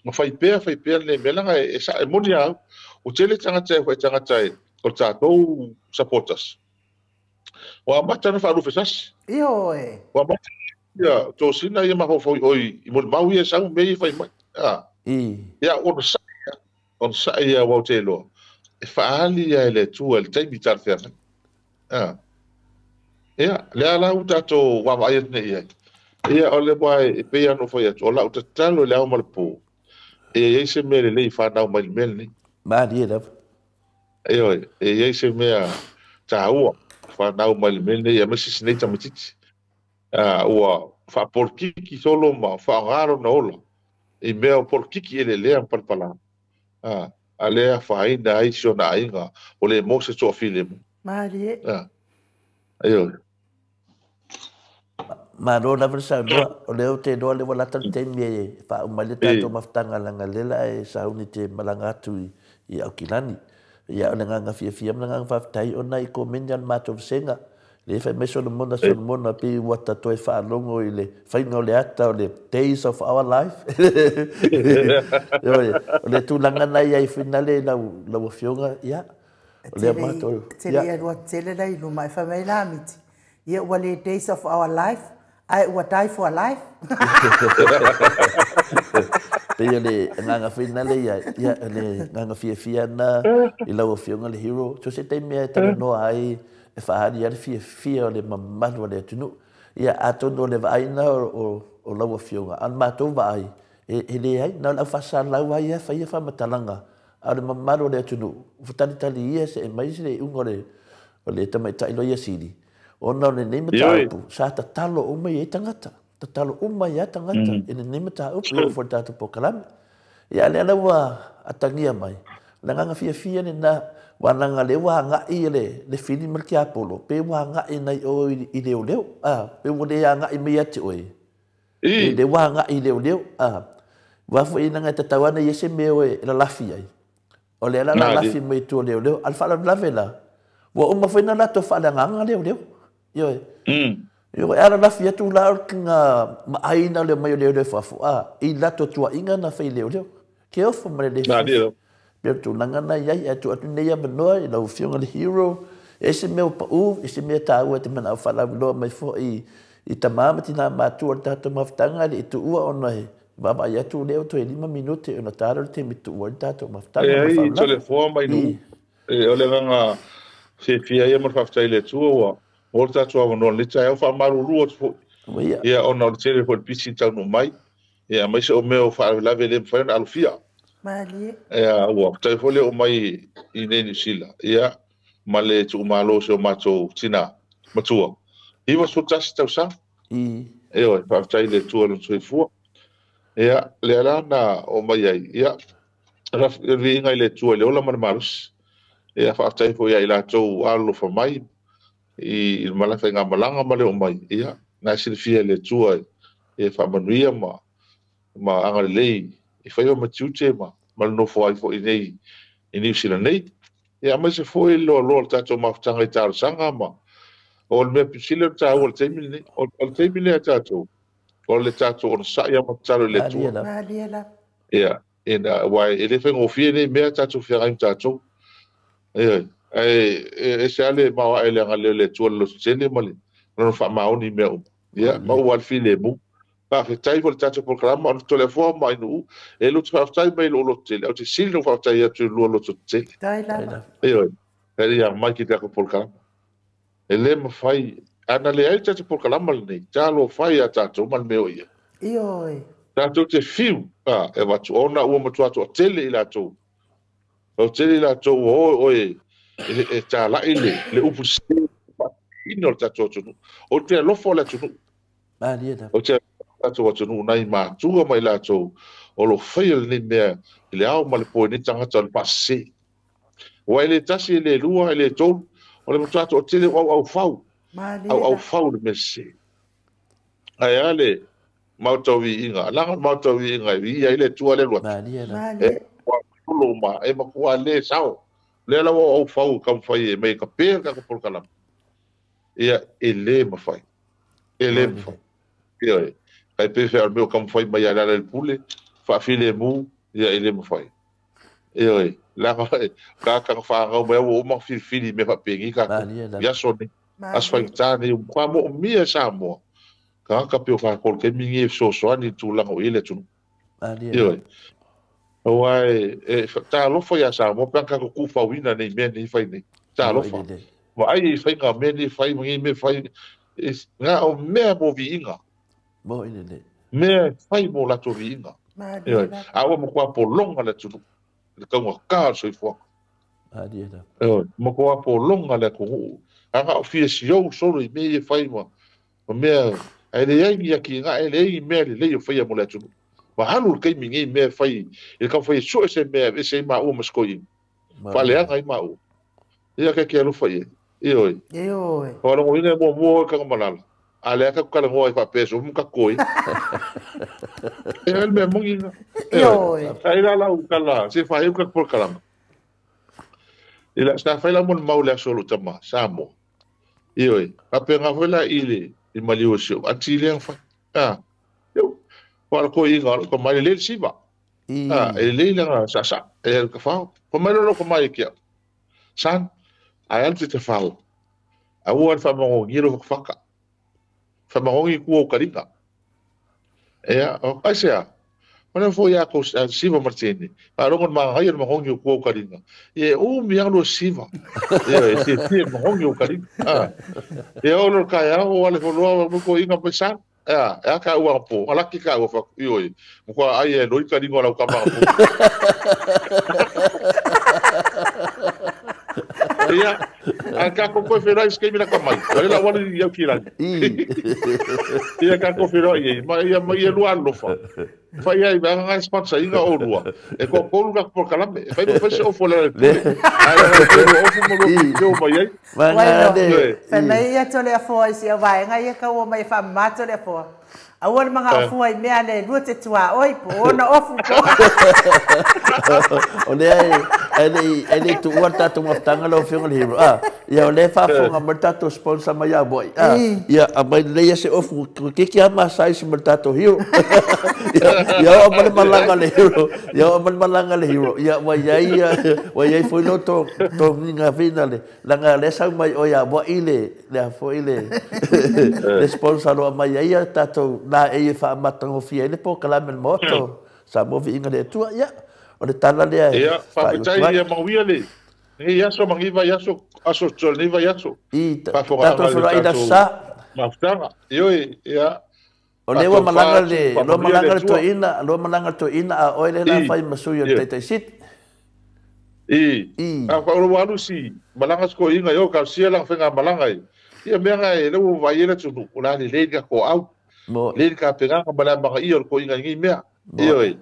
Ma fai pea le melanga e sa e moni au. O tele tangata e o tato supporters. Wa mata na faru fesas. Io e. Wa mata ya to sina ia ma ho oi mo mau ia sa me fai mai. Ya on sa ia wa telo. E faali ia le tu el tai bitar fer. Ya le ala utato wa vai ne ia. Ia ole boy pe ano foi ato la utatalo le au malpo. E se me le fa na mal mel ni. Ma dia da. E se me ta ua fa na mal mel ni ia mesi nei tamatiti. Ua fa porkiki solo ma fa ngaro na ola. E me porkiki ele le am palpala. Ale fa ainda ai sona ainga o le mo se so filem. Marie. Ma no na versa no o le te do le wala tan te me fa ma le tato maftanga langa lela e sa uni te malanga tu i Aukilani. Ia ona nga fia nga fa tai ona I ko menjan mato senga. Le fa me so mona pe wata to e fa longo I le fa no le ata o le days of our life. Le tu langa na ia I finale la fionga ia. Le mato. Tele ia ro tele dai lu mai fa mai la miti. Ia wale days of our life. I what die for life. Pe le nga finale ia le nga fia na I la fionga le hero. So se te me ta no ai e whahari ar fia le mamanu le tunu. Ia atono le vaina o laua fionga. An mātou vai. E le ai, nau lau whasa lau ai e whaia whamatalanga. A le mamanu le tunu. Whutalitali ia se e maisi le ungo le tamaitai lo ia siri. O nau le neima tāupu. Sa ta talo umai e tangata. Ta talo umai e tangata. E le neima tāupu o whortatu po kalame. Ia le alaua atangia mai. Nanganga fia ni na wananga le wanga I le fili malki apolo pe wanga I nei o I leo pe wole nga I me ati oi le wanga I leo wa fo ina nga tatawana yese me o la lafi ai o le la lafi me tu leo al fa la vela wa uma fo ina la to fa nga leo yo era lafi tu la nga ma aina le mai leo fa fo I la to tua inga na fa leo ke o fo me le tu nangana ia atu nei manoa I lau fionga le hero ese meu pau ese me tau te mana fala lo mai fo I tamama tina matua tata maftanga le tu ua ona he baba ia tu leo to 5 minute ona taro te mitu ua tata maftanga e telefone mai nu e ole nga se fia ia mo faftai le tu ua o tata ua no le tai fa maru lu fo ia ona le telefone pisi tau no mai ia mai se o meu fa la vele fa alfia Malie. Ia ua tai fole o mai I nei sila. Ia male tu malo se o mato tina matua. Iwa so tasi tau sa. Ia pa tai le tu no soi fu. Ia le ala na o mai ai. Ia raf ringa le tu le ola man marus. Ia fa tai fo ia ila tu alo fa mai. I mala fa nga malanga male o mai. Ia na silfia le tu e fa manuia ma anga lei. I whai o matiute ma no fo ai fo I nei sila nei. Ia mai se fo I lo tato mawhtanga I tāra sanga ma. O le mea pisile ta o le teimile nei. O le teimile a tato. O le tato o le saia ma taro le tua. Ia. ina wai ele fe ngofie ne mea tatu fe gaim tatu e sale ma wa ele ngale le tuolo sele mali no fa mauni me ya ma wal file mu pa fe tai vol tatu programa on telefone mai nu e lu fa tai mai lo tele o te sil no fa tai tu lo tele tai la ele ya mai ki ta ko programa ele ma fai ana le ai tatu programa ni talo fai a tatu mal me o ia ioi tatu te fiu e va tu ona o mo tu tele ila tu o tele ila tu o e ta la ile le upu ino tatu tu o te lo fo la tu o te tatu tu nai ma tu mai la tu o lo fail ni me le au mal po ni tanga ton passe o ele tasi le lua ele to o le tatu o tele au fau au fau de messe ai ale mautawi inga la mautawi inga vi ai le tua le lo e lo ma e ma kwa le sao le la o fau kam fai me ka pe ka por kala ia ele ma fai ele ma fai ia ai pe fer meu kam fai mai ala le pule fa file mu ia ele ma fai ia la ka fa ga o ma fili me fa pe ka ya soni as fai tani kwa mo mi sa mo ka pe fa ko ke mingi so ni tu la o ile tu ia Wai ta lo fo ya sa mo pa ka ku fa wina nei me ni fai nei ta lo fa wa ai fai nga me ni fai me fai nga o me mo vi inga mo ine me fai mo la to vi inga a o mo kwa po longa la tu ka mo ka so fo mo kwa po longa la ko anga o fi si yo so me fai mo me ai le ai ya ki nga ele me le fai mo la tu wa halu kai mingi me fai il ka fai so ese me ese ma o maskoi fa le ai ma o ia ka ke lu fai ioi ora mo ine mo ka malala ale ka ka ngoi fa peso mo ka koi el me mo ina ioi ai la u kala se fa eu ka por kala ila sta fa la mo maula solo tama samo ioi a penga vola ile il malio sio atile fa Wala ko inga ko mai le siba. Le la sa e ka fa. Ko mai lo ko mai kia. San ai antes te fa. A o fa mo ngiro fa ka. Fa mo ngi ku ka ringa. O ai sea. Ona fo ya ko siba martini. Pa ro ma ngai mo ngi ku ka ringa. O mi alo siba. Se mo ngi ka ringa. O lo ka ya o wala lo ko inga pa san. Ka ua po ala ki ka ua fa ioi mo ko ai e loi ka ringo la ka ma po ia ka ko fera is ke mina ka mai la wala ia ki la ia ka ko fera ia mai lu allo fa ia ba nga sponsor inga o lua e ko lu por kala me fa no fa o fo la fa mai ia tole a fo isi vai nga ia ka o mai fa ma tole fo a wala mga ofu ai mea le lua te tua oi po ona ofu po o le ai tu wata tu maftanga lo fiong le hero ia le fa fo nga mertato sponsor mai a boy ia a mai le ia se ofu ke ki ama sai se mertato hero ia o mal malanga le hero ia o mal malanga le hero ia wa ia foi no to ninga finale langa le sa mai o ia bo ile le fo ile le sponsor o mai ia tato na e fa matango fiele po kala men moto sa mo vi inga de tua ia o le tala le ia fa pitai ia mawia le ia so mangiva ia so aso tolniva ia so fa fo ida sa maftanga ia o le wa malanga le lo malanga to ina a oile la fai masuyo tete sit a fa o walu si malanga ko inga yo ka sia lang fenga malanga ia menga e lo vai ele tu una le le ko au le ka pega ka bala ba i ko inga ngi mea ioi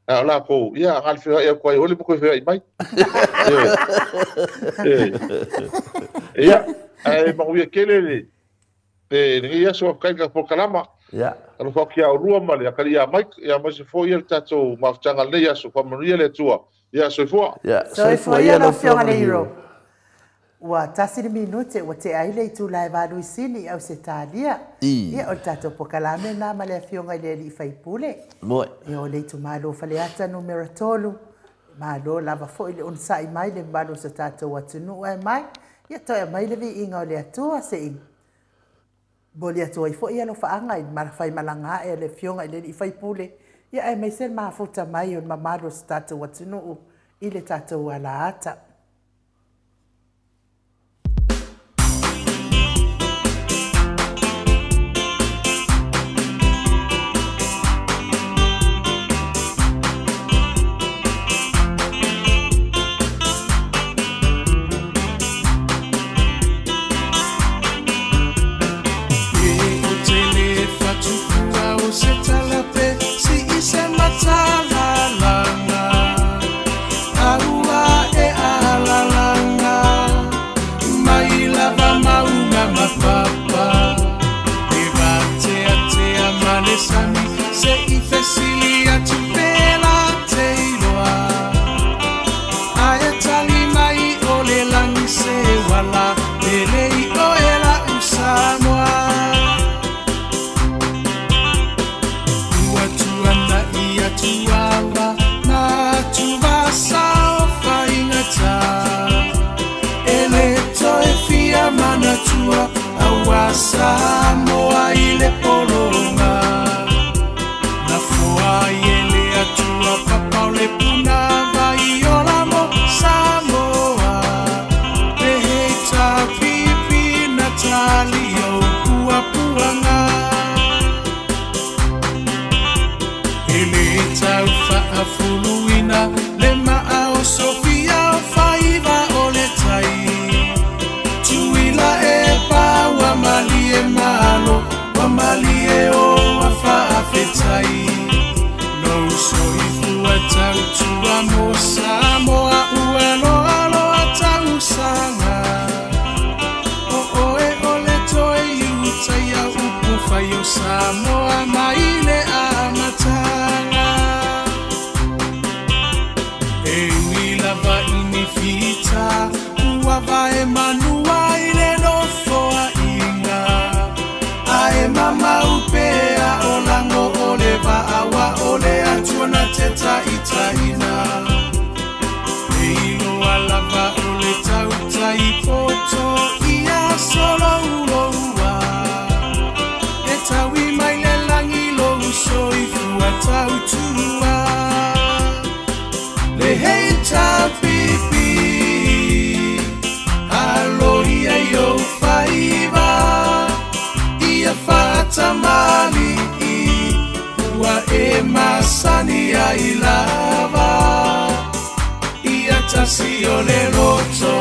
ala ko ia al fe ia ko ole ko fe mai ia ai ma wi kele ni ia so ka ka por kalama ia alo ko kia rua mali ka ia mai ia ma se fo ia tato ma tanga le ia so fa mo ia le tua ia so fo ia no fiona le hero Ua tasiri minute ua te aile i tu lai valu isini au se talia. Ia o tato pokalame na male fionga i le faipule. Moi. Ia o le tu malo faleata numero 3. Malo lava fo ile unsa i mai le malo sa tato watunu e mai. Ia toi mai le vi inga o le atua se ing. Boli atua i fo ia lo faanga i marafai malanga e le fionga i le faipule. Ia e mai sen mafuta mai o mamalo sa tato watunu i le tato wala ata. Samoa ile polonga na fua yele atua papa le puna vai ola mo Samoa beheta pipi Natalio pua puanga ele taufa afuluina le maa Sofia faiva oletai tuila epa wa malie malo wa malie o afa afetai no so ifua tautua mo Samoa uelo alo atausanga o e ole toi utai a upufa yo Samoa maile amatanga e wila va inifita uava e manua ile no foa inga ae mama upea olango oleva awa ole atuana teta itaina eilo alava ole tauta ipoto ia solo uloua etawi maile langi lo uso ifua tautua le heita pipi aloria yo faiva ia fata mali ua e masani a ilava ia tasi o le roto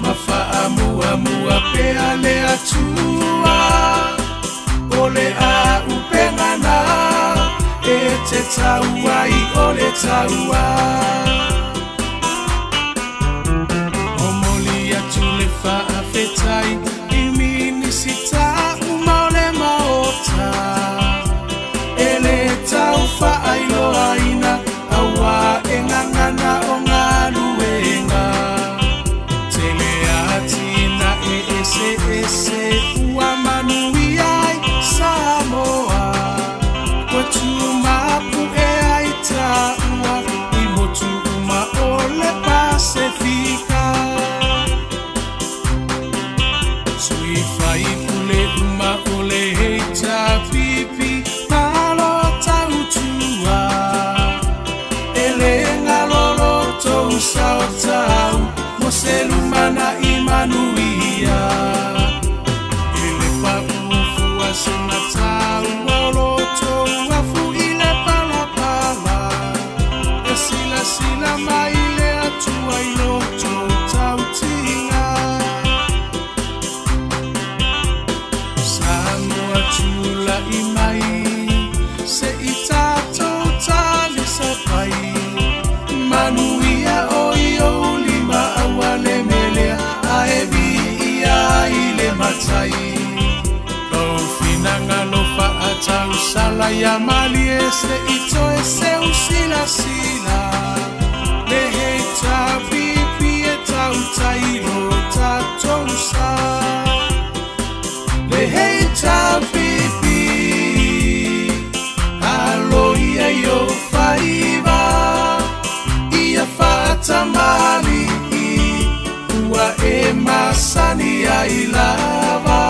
mafaa mua pea le atua o le a upengana e te taua i o le taua fetai imini sita umole maota ele taufa ailo aina awa engangana ongaluenga teleatina ese uamanuiai Samoa watumapu e aita ua imotu uma ole Pasifika uma ole heita pipi malo tautua ele ngalolo tou sautau moselumana imanuia ele paufua senatau oloto afu ile palapala esila maile atua iloto tautinga Chula imai se itato tali sapai manuia oio lima awale melea aevi ia ile matai lo finanga lo fa atau sala ya mali ese ito ese usila sila le heita pipi etau tailo tato hei tapipi alo ia yo faiva ia fatamali ua e masani ai lava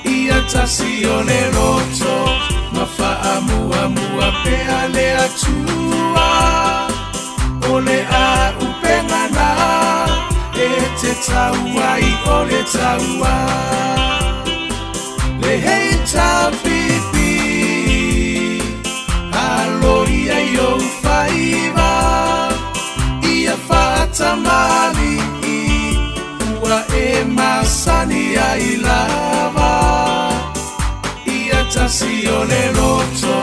ia tasi o le roto mafa'amuamua pea le atua o le a upengana e te taua i o le taua le hei tapipi alo ia yo faiva ia fatamali ua e masani ai lava ia tasi o le roto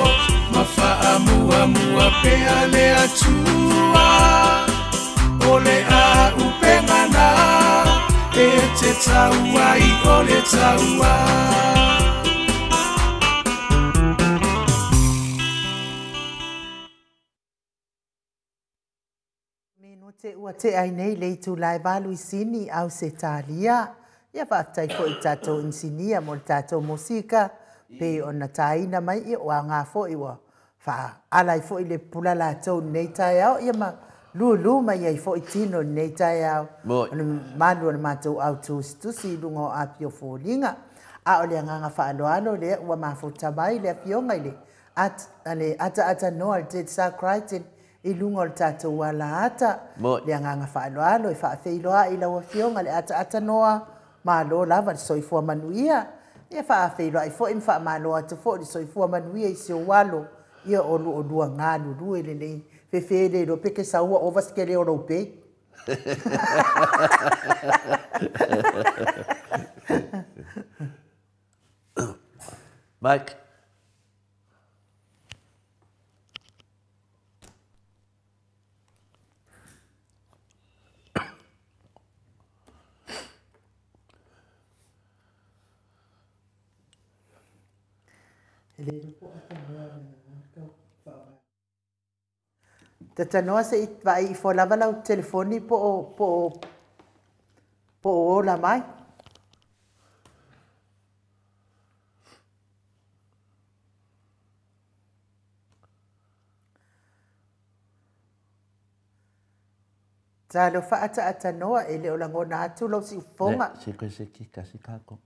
mafa'amuamua pea le atua o le a upengana e te taua i o le taua Te ua te ai nei le tu lai valu I sini au se talia. Ia whaatai ko I tātou insinia mo tātou musika. Pe o na taina mai I o ngā fo I wa. Wha alai fo I le pula la tau nei tai au. Ia ma lulu mai ai fo I tino nei tai au. Ona malu ona mātou au tusi lungo apio fōlinga. A o le nganga whaaloalo le ua mafuta mai le apionga le. Ata noa le te sa Crichton. I lunga o le tātou wala ata. Le anganga whaaloalo I whaafeiloa I laua fionga le ata noa ma lo lava le soifua manuia. Ia whaafeiloa I fo I mwha ma lo ata fo le soifua manuia I seo walo. Ia olu o lua ngā lulu ele nei. Fefele lo peke sa ua ovaskele o rope. Mike. Tatanoa se I fo lava lau telefoni po ola mai. Talo whaata atanoa ele o langona atu lau si ufonga. Se koe se ki kasi kako.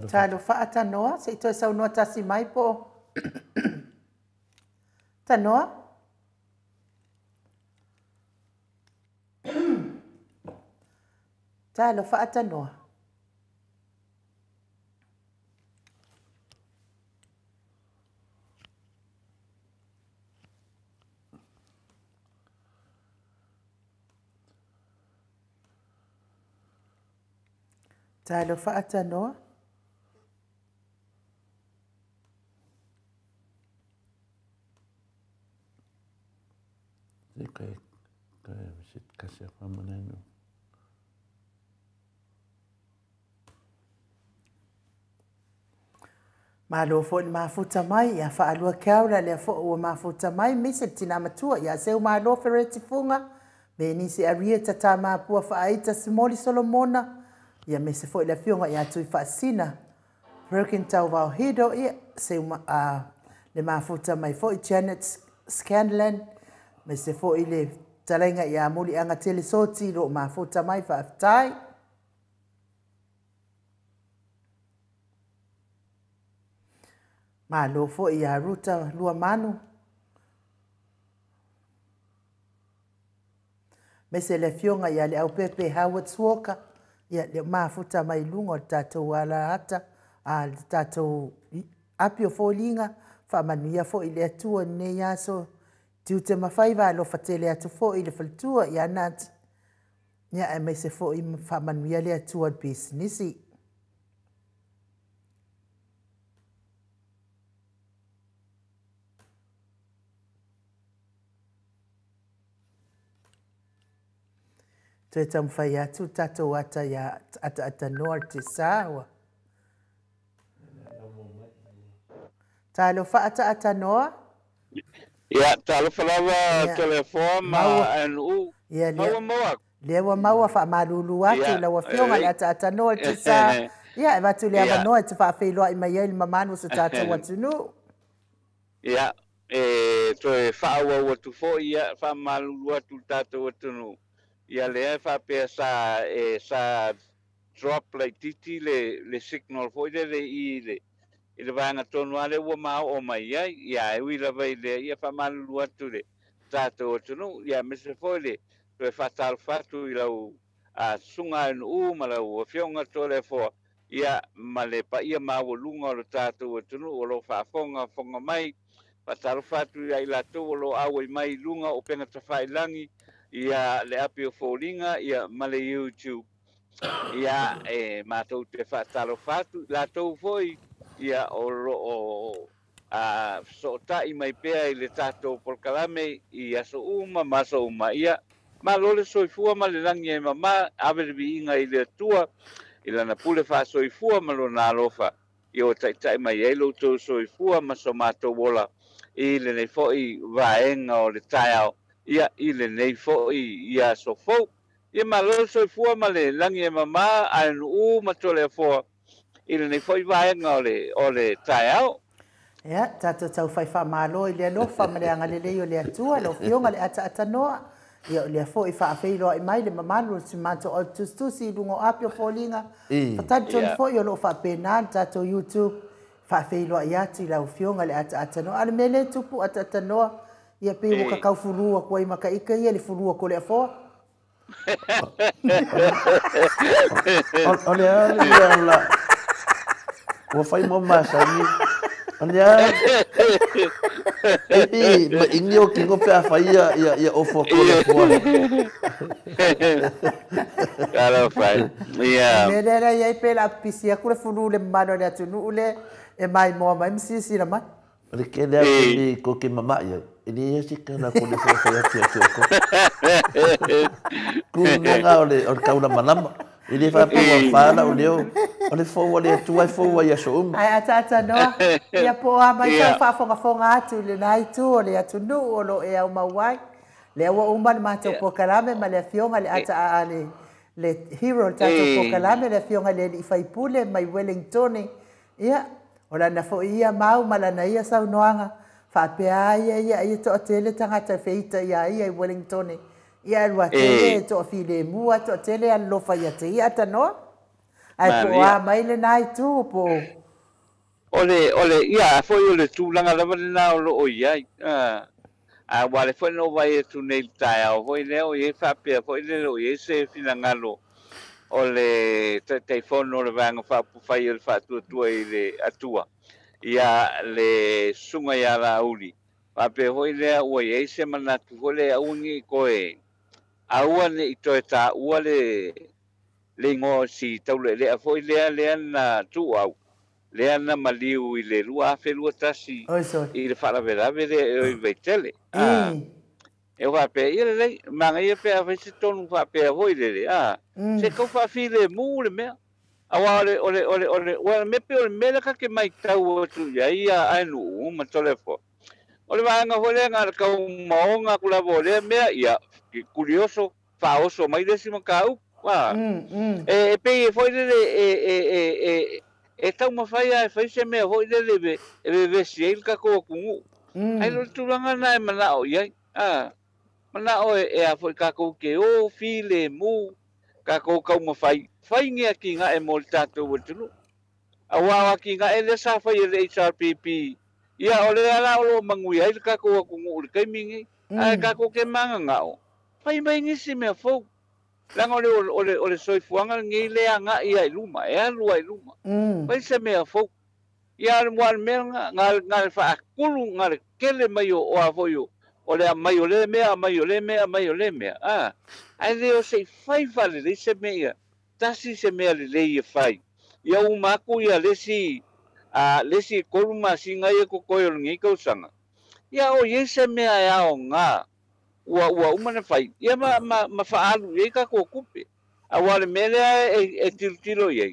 Talo whaata noa, se ito e sau noa tasi mai po. Ta noa? Talo whaata noa. Talo whaata noa. Kai sit kasi pamaneno. Malo fo ni mafuta mai ya whaalua kaula le fo ua mafuta mai mise tina matua ya seu malo fereti funga me nisi aria tata mapua whaaita simoli Solomona ya mese fo ila fionga ya tui whaasina Perkin tau vau hido ia seu le mafuta mai fo I Janet Scanlon mese fo ile talenga ya muli anga telesoti ro mafuta mai whaafitai Malo fo ia ruta lua manu. Mese le fionga ia le au pepe Howard Walker. Ia le mafuta mai lunga o tatou wala ata. A le tatou apio fo linga. Fa manuia fo ile atua ne yaso. Tiu te mawhaiva lo fatele atu fo ile faltua ia nat. Ia e mese fo I fa manuia le atua business. Toe tam whai atu tatou ata ia ata noa te sawa. Talo wha ata noa? Ia, talo whalawa telefon ma anu. Maua maua. Lewa maua wha marulu atu la wa fionga le ata noa te sa. Ia, e watu le ava noa te wha whailoa i mai ele mamanu sa tatou atu nu. Ia, toe whaaua watu fo ia, wha marulu atu tatou atu nu. Ia lea wha pia sa drop like titi le signal fo le i le. I le vanga tonu ale ua mao o mai ai, ia e wila vai le, ia wha marulu atu le. Tātou atu nu, ia mese fo le, toe whatal whatu i lau sunga anu ma lau o fionga tole fo, ia ma le pa ia maua lunga o le tātou atu nu, o lo whafonga mai, whatal whatu ia i latou o lo awa i mai lunga o penga tawhai langi, ia le api o fōringa, ia ma le YouTube. Ia mātou te whatalo whatu, latou foi, ia o so tai mai pea i le tātou polkalame, ia so maso uma, ia ma lole soifua ma le langi e mama, awerewi inga i le atua, i lana pule wha soifua ma lo nā lofa, i o tai mai e lo tō soifua ma so mātou wola, i le nei foi vaenga o le taiao, ia i le nei foi ia so fau, ia ma lole soifua ma le langi e mama, anu ma tole fua, i le nei foi vaenga o le taiao. Ia, tatou tau whai wha malo i le alofa ma le angalelei o le atua, lo fionga le ata noa, ia o le afo i wha awheiloa i mai le mamanu si mato o tustusi i lungo apio fōlinga, patani tonu fo i o lo wha penan tatou YouTube, wha awheiloa i atu i lau fionga le ata noa, ale mele tupu ata noa, ia pe mo kakau furua kua i maka ika ia le furua ko le afoa. Ole ala, ua whai mo masani, Ania, ma ingi o kingo pea whai ia ofo kore fua. Kala whai, ia. Merera iai pela pisi a kure furu le mano le atu nuule e mai moa mai msisi na mai. Ole kele a ko ke mama ia, ini ia sika na kone whai atu ko. Kunenga ole kauna manama. Ini fa pe fala o leo. Ole fo ole tuai fo ia so Ai ata no. Ia po a mai fa fonga atu le nai tu ole atu nu o lo e au mawai. Le wa umba ma to po kalame ma le fionga le ata ale le hero tato po kalame le fionga le i fai pule mai Wellington. Ia ola na fo ia mau mala na ia sau noanga. Fa pe ia to tele tangata feita ia i Wellington. Ia lua tele to file mua to tele an lo fa ia te ia ta no. Ai po a mai le nai tu po. Ole ia foi ole tu langa lava na o ia. A wale foi no vai tu nei tai foi le o ia fa pe foi le o ia se finangalo. Ole te fono le vanga fa pu fai el fa tu ile atua. Ia le sunga ia la uli. Pa pe foi le o ia se mana tu le uni koe. Aua ne i toe tā ua le ngō si tau le foi lea na tu au. Lea na maliu i le lua whelua tasi i le wharaverave le e oi veitele. E whape ia le lei, manga ia pēa whai se tonu whape hoi le le. Se kau whawhi le mū le mea. Awa ole mepe ole mele ka ke mai tau atu ia ainu ma tole fo. Ole wanga hoi ngā kau maonga kula vo le mea ia. Curioso, faoso, mai décimo cau. E pe foi e tau mafai fai se me foi de vesiel ka ko kungu. Ai lo tulanga na mana o ia. Mana o e a foi ka ko ke o file mu ka ko kau mafai. Fai ngia ki nga e moltato wotulu. Awa ki nga e le sa fai le HRPP. Ia ole ala o mangui ai ka ko kungu le mingi. Ai ka ko ke manga ngao. Pai mai ngisi mea fau. Langa ole soifuanga ngi lea nga ia iluma, e alua iluma. Pai se mea fau. Ia almuan mea ngā wha akulu ngā kele mai o avoio. Ole a mai o le mea, mai o le mea, mai o le mea. Ai leo se fai vale le se mea. Tasi se mea le le ia fai. Ia umaku ia lesi koluma singa ia ko koyo ngi kausanga. Ia o ye se mea ia o ngā. ua uma na fai ia ma faalu ia ka ko kupe a wale mele e tilo ia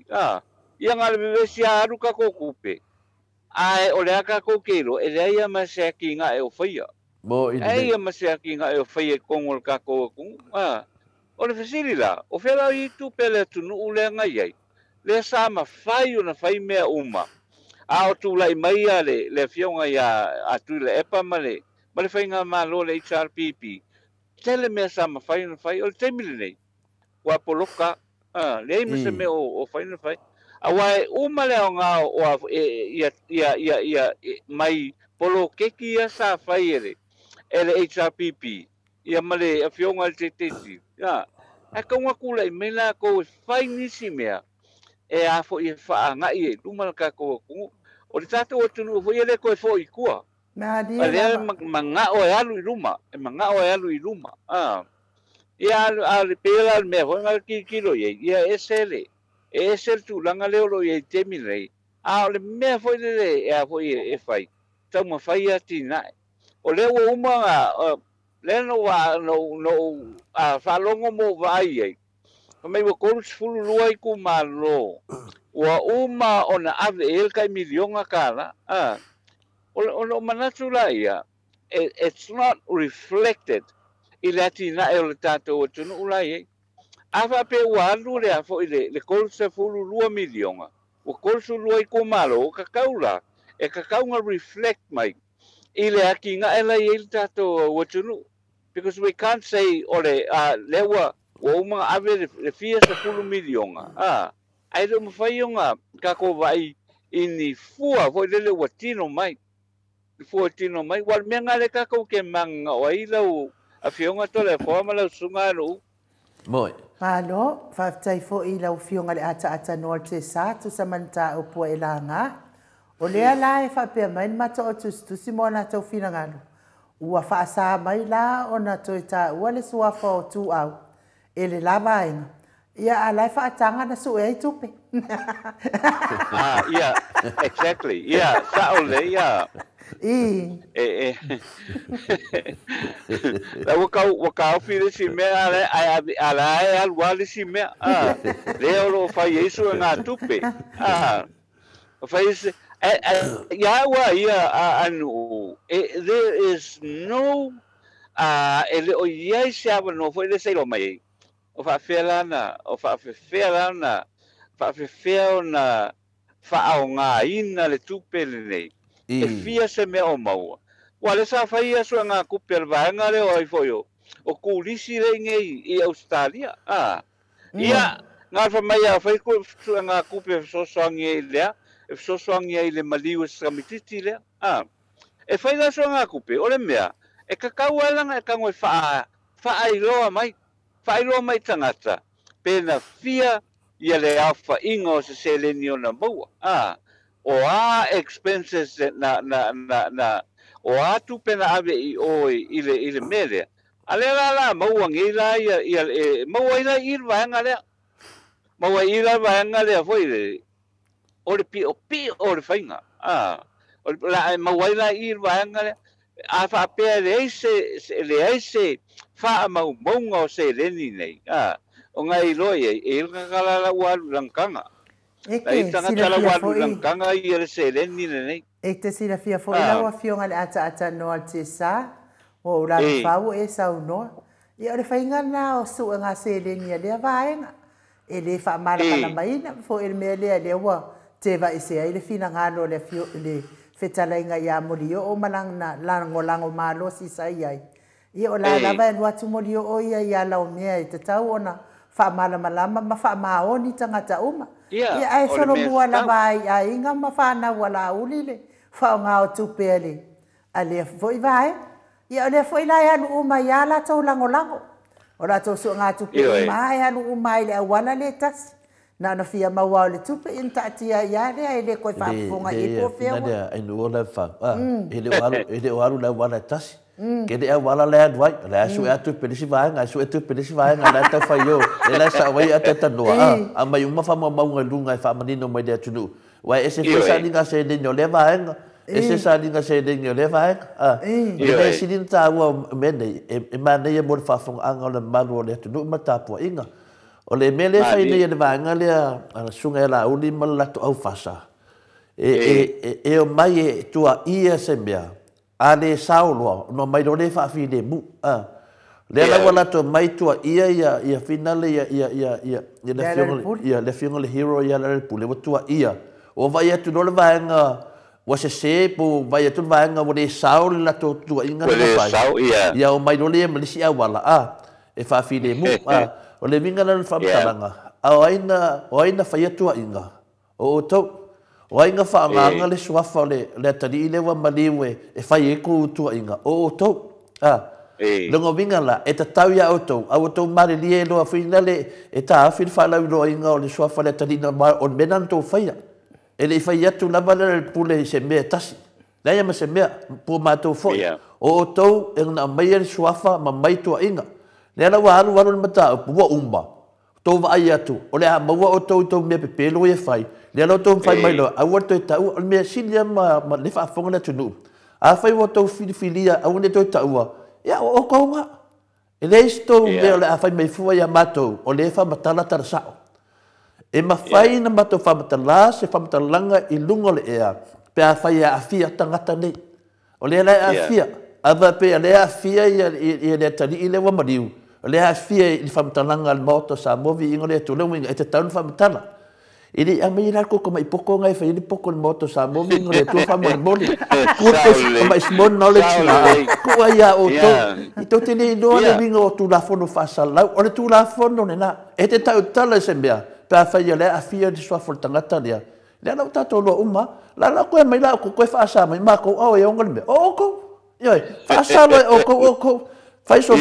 ia ngale me sia aru ka ko kupe ai o le ka ko kero e le ia ma se kinga e o faia mo ia ma se kinga e o faia kongol ka ko ku o le fasili la o fela i tu pele tu nu le ngai le sa ma fai ona fai mea uma a o tu lai mai le fionga ia atu le epa male ma le whainga mā lo le HRPP, tele mea sa ma whai na whai, o le teimile nei, wa poloka, le ei mese me o whai na whai. A wai uma leo ngā o ia mai polo keki ia sa whai ele HRPP, ia male a whionga le te tesi. A kaunga kula i mela ko whai nisi mea, e a fo i wha ngai e, lumala ka ko kungu, o le tātou atunu o fo i le koe fo i kua. Ale manga o alu iluma, manga o alu iluma. Ia ale pela me ho ngal kilo ye, ia esele. Esel tu langa leo lo ye temile. Ale me foi le e foi e fai. Tama fai ati na. O le o uma le no wa no a falongo mo vai ye. Me wo ko fulu luai ku malo. Wa uma ona ave el kai milionga kala. O manatula ia, it's not reflected i le atina e o le tātou atunu ulai. Awa pe walu le afo i le kolse fulu 2 milionga. O kolse lua i kumalo o kakaula. E kakaunga reflect mai i le akinga e lai i le tātou atunu. Because we can't say o le lewa o uma ave le fia sa fulu milionga. Ai le mawhaionga kako vai ini fua fo i le watino mai. Fuatino mai wal menga le ka ko ke manga o ilo a fionga to le forma le sunga lu moi alo fa tai fo ilo fionga le ata no te sa tu samanta o po elanga o le ala e fa pe mai mato o tu simona to fina ngalo ua fa sa mai la ona to ta wale sua fo tu au ele lava ina ia ala fa tanga na su e tupe yeah exactly yeah sa ole yeah la waka fire si me ala al wali si me le lo fa yesu na tupe fa is ya wa ya anu there is no ele o ye se ava no foi le sei lo mai o fa fela na fa o nga ina le tupe le nei e fia se me o maua. Wale sa whaia sua ngā kupe al vaenga leo ai foio. O kulisi le ngei i Australia. Ia, ngā whamai a whaiko sua ngā kupe fsosoangi e lea. E fsosoangi e le maliu e sramititi lea. E whaida sua ngā kupe, o le mea. E kakau alanga e kangoi whaailoa mai. Whaailoa mai tangata. Pena fia ia le awha inga o se seleni o na maua. O expenses o tu pena ave i oi ile mele ale la maua ngila ia maua ila irva ngale maua ila va ngale foi le o le pi o le fainga o la maua ila irva ngale a fa pe le ese fa mau mongo se le ni nei o ngai loye e ngala la wa lankanga E te sila fia fo ila wa fionga le ata no al te sa o la fau e sa no ia le fainga na o su nga se le ni le vaenga e le fa mala kana mai fo el me le wa te va ese ai le fina ngalo le fio le fetala nga ya molio o malang na lango malo si sai ai ia o la va no tu molio o ia la o me te tau ona fa mala ma fa maoni tangata uma ia ai solo mua la vai ai nga mafana wala ulile fa nga o tupele ale foi vai ia le foi la ya uma ya la to lango ora to so nga tupele mai ya uma ile wala le tas na no fia ma wa le tupe intatia ya le ko fa fonga i po fe na ai no la fa ele walu la wala tas ke de wala le adwai la su atu pelisi vai nga su atu pelisi vai nga la ta fa yo la sa wai atata no ama yuma fa ma lunga fa manino mai de tunu wa ese fa sa ninga se de no le vai nga se sa linga se ding le vai e se din ta wa mene e mana ia mo fa fong anga le malu le tu ma ta po inga o le mele fai ne le vanga le sunga la uni mala to au fasa e o mai e tua ia se mea ale saulo no mai do le fa fi de mu le la wala to mai tua ia finale ia le fiona le hero ia le pule tua ia o vai tu no le vanga wa se po vai tu vanga o le saul la to tua inga le pai ia o mai do le malisia wala e fa fi de mu o le vinga na fa talanga o aina fa tua inga o to o ainga fa nganga le suafa le tali le wa maliwe e fa e ku tua inga o to Longo vinga la e ta tau ia auto mare lie lo finale e ta afil fa la lo inga o le suafa le tali na o menan to faia e le faia tu la bala le pule se me tasi la ia ma se me pu ma to fo o to e na mai le suafa ma mai to inga le la wa alu mata pu wa umba to va ia tu o le ma wa o to me pe lo e fai le lo to fai mai lo a wa to ta o me silia ma le fa fonga le tu a fai wa to filia a one to ta wa ya o ko nga ele sto me le a fai mai fu ya mato o le fa matala tar sa e ma fai na mato fa matala se fa matalanga i lungo le ea pe a fai a fia tangata nei o le la a fia ava pe le a fia ia le tali ile wa mariu le a fia i fa matalanga al moto sa movi ingo le tu le winga e te tau fa matala Ini amai la ko mai poko ngai fa ini poko moto sa mo vingo le tu fa mo boli. Ku to mai small knowledge na. Ku ia o to. Ito tini do le vingo tu la fono fa sala. O le tu la fono na. E te tau tala sembia. Pa fa ia le afia di sua for tangata dia. Le na ta to lo uma. La ko mai la ko fa sa mai ma ko o e ngol me. O ko. Yo. Fa sa lo o ko. Fai so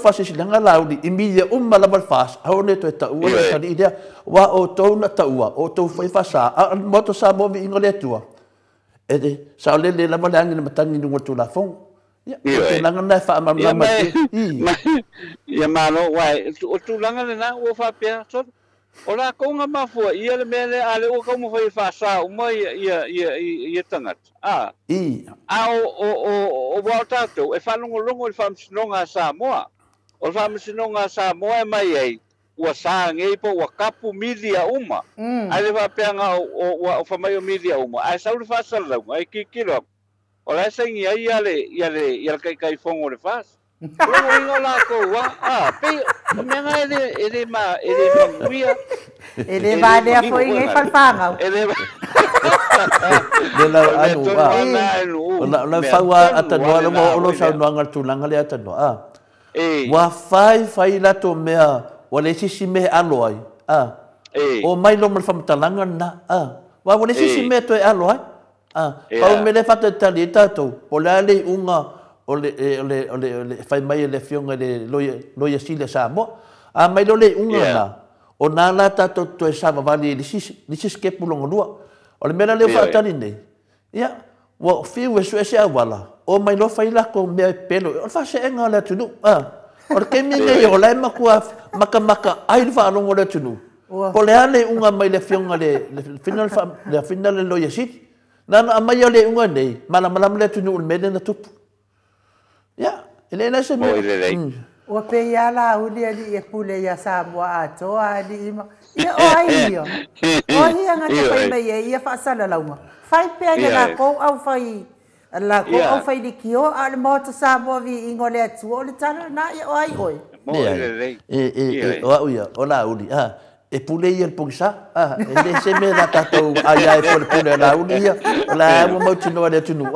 fasi silanga laudi imia umma la balfas aone to ta ua ta idea wa o to na ta ua o to fai fasa moto sa mo vi ingole tua ede sa le la malangi na matangi ndu tu la fong ya te langa na fa ma ya malo wai o tu langa na o fa pe so ora ko nga mafua ia le mele ale o ko mo fai fasa o mo ia tangat o tato e falongo e famsinonga Samoa o famsinonga Samoa mai ai ua sa ngei po ua kapu milia uma ale va peanga o famai o milia uma ai sa le fasa la ai kikilo o la sengi ai ale kai fongo le fas o la ko wa pe menga ele mia ele va le foi ngai falfanga ele Dela anu la fawa atanua le mo lo sa no ngal tulanga le atanua wa fai la to mea o le sisi me aloi o mai lo mal fam talanga na wa le sisi me to aloi pa me le fata talita to o la le unga o le fai mai le fionga le loia sile sa mo mai lo le unga na o na la ta to sa va vali le sisi ke pulongo lua o le mena le fa tali nei ia wo fiu e se wala o mai lo fai la ko me pelo o fa se enga la tunu o ke mi nei o la maka ai fa lo le tunu po le ale unga mai le fionga le final lo yesit na mai le unga nei mala le tunu o mena na tupu ia ele na se me o pe ia la uli ali e pule ia Samoa ato ali ima ia o ai o ia ngata fai mai ia fa sala launga fai pe ia la ko au fai la ko au fai di kio al moto Samoa vi ingole atu o le tana na ia o ai oi o ia o la uli e pule ia po sa e se me la tato ai ai pule la uli ia la mo tino le tunu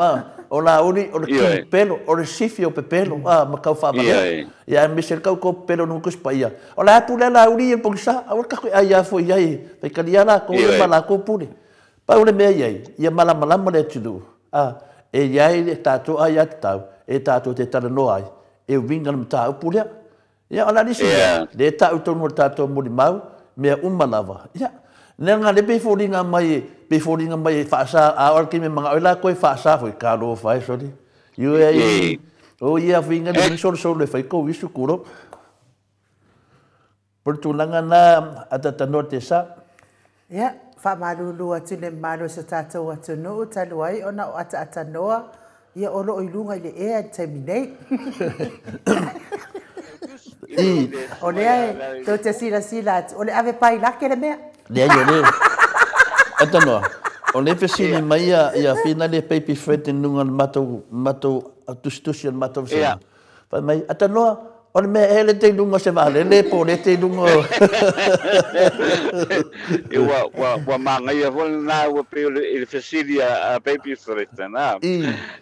o la uni o le pelo o le sifi o pe pelo ma kau fa ba ya misel kau ko pelo no kus pa ia o la pule la uni po sa o ka ai ya fo ia pe kaliana ko le mala ko pule pa o le me ia mala le tudu e ia le tato ai atau e tato te tala no ai e vinga no ta pule ia ala ni le ta to no tato mo di mau me lava ia Nenga le befolinga mai fa sa a or ki me manga ola ko fa sa foi kalo fa so di you o ia finga de so le fai ko visu kuro por tu langa na ata tanote sa ya Whamalulu atu le malo sa tātou atu no talu ai ona o ata noa ia olo o ilunga i le ea terminate. O le ai, tau te sila atu, o le ave pai lake le mea. Le ai o le, ata noa, o le pesini mai ia whina le baby friend nunga matou tustusi an matou sena. Pai mai, ata noa, o le mea ele te lunga se vale, le po le te lunga. Wa manga ia vol na wa pe le facility baby friend na.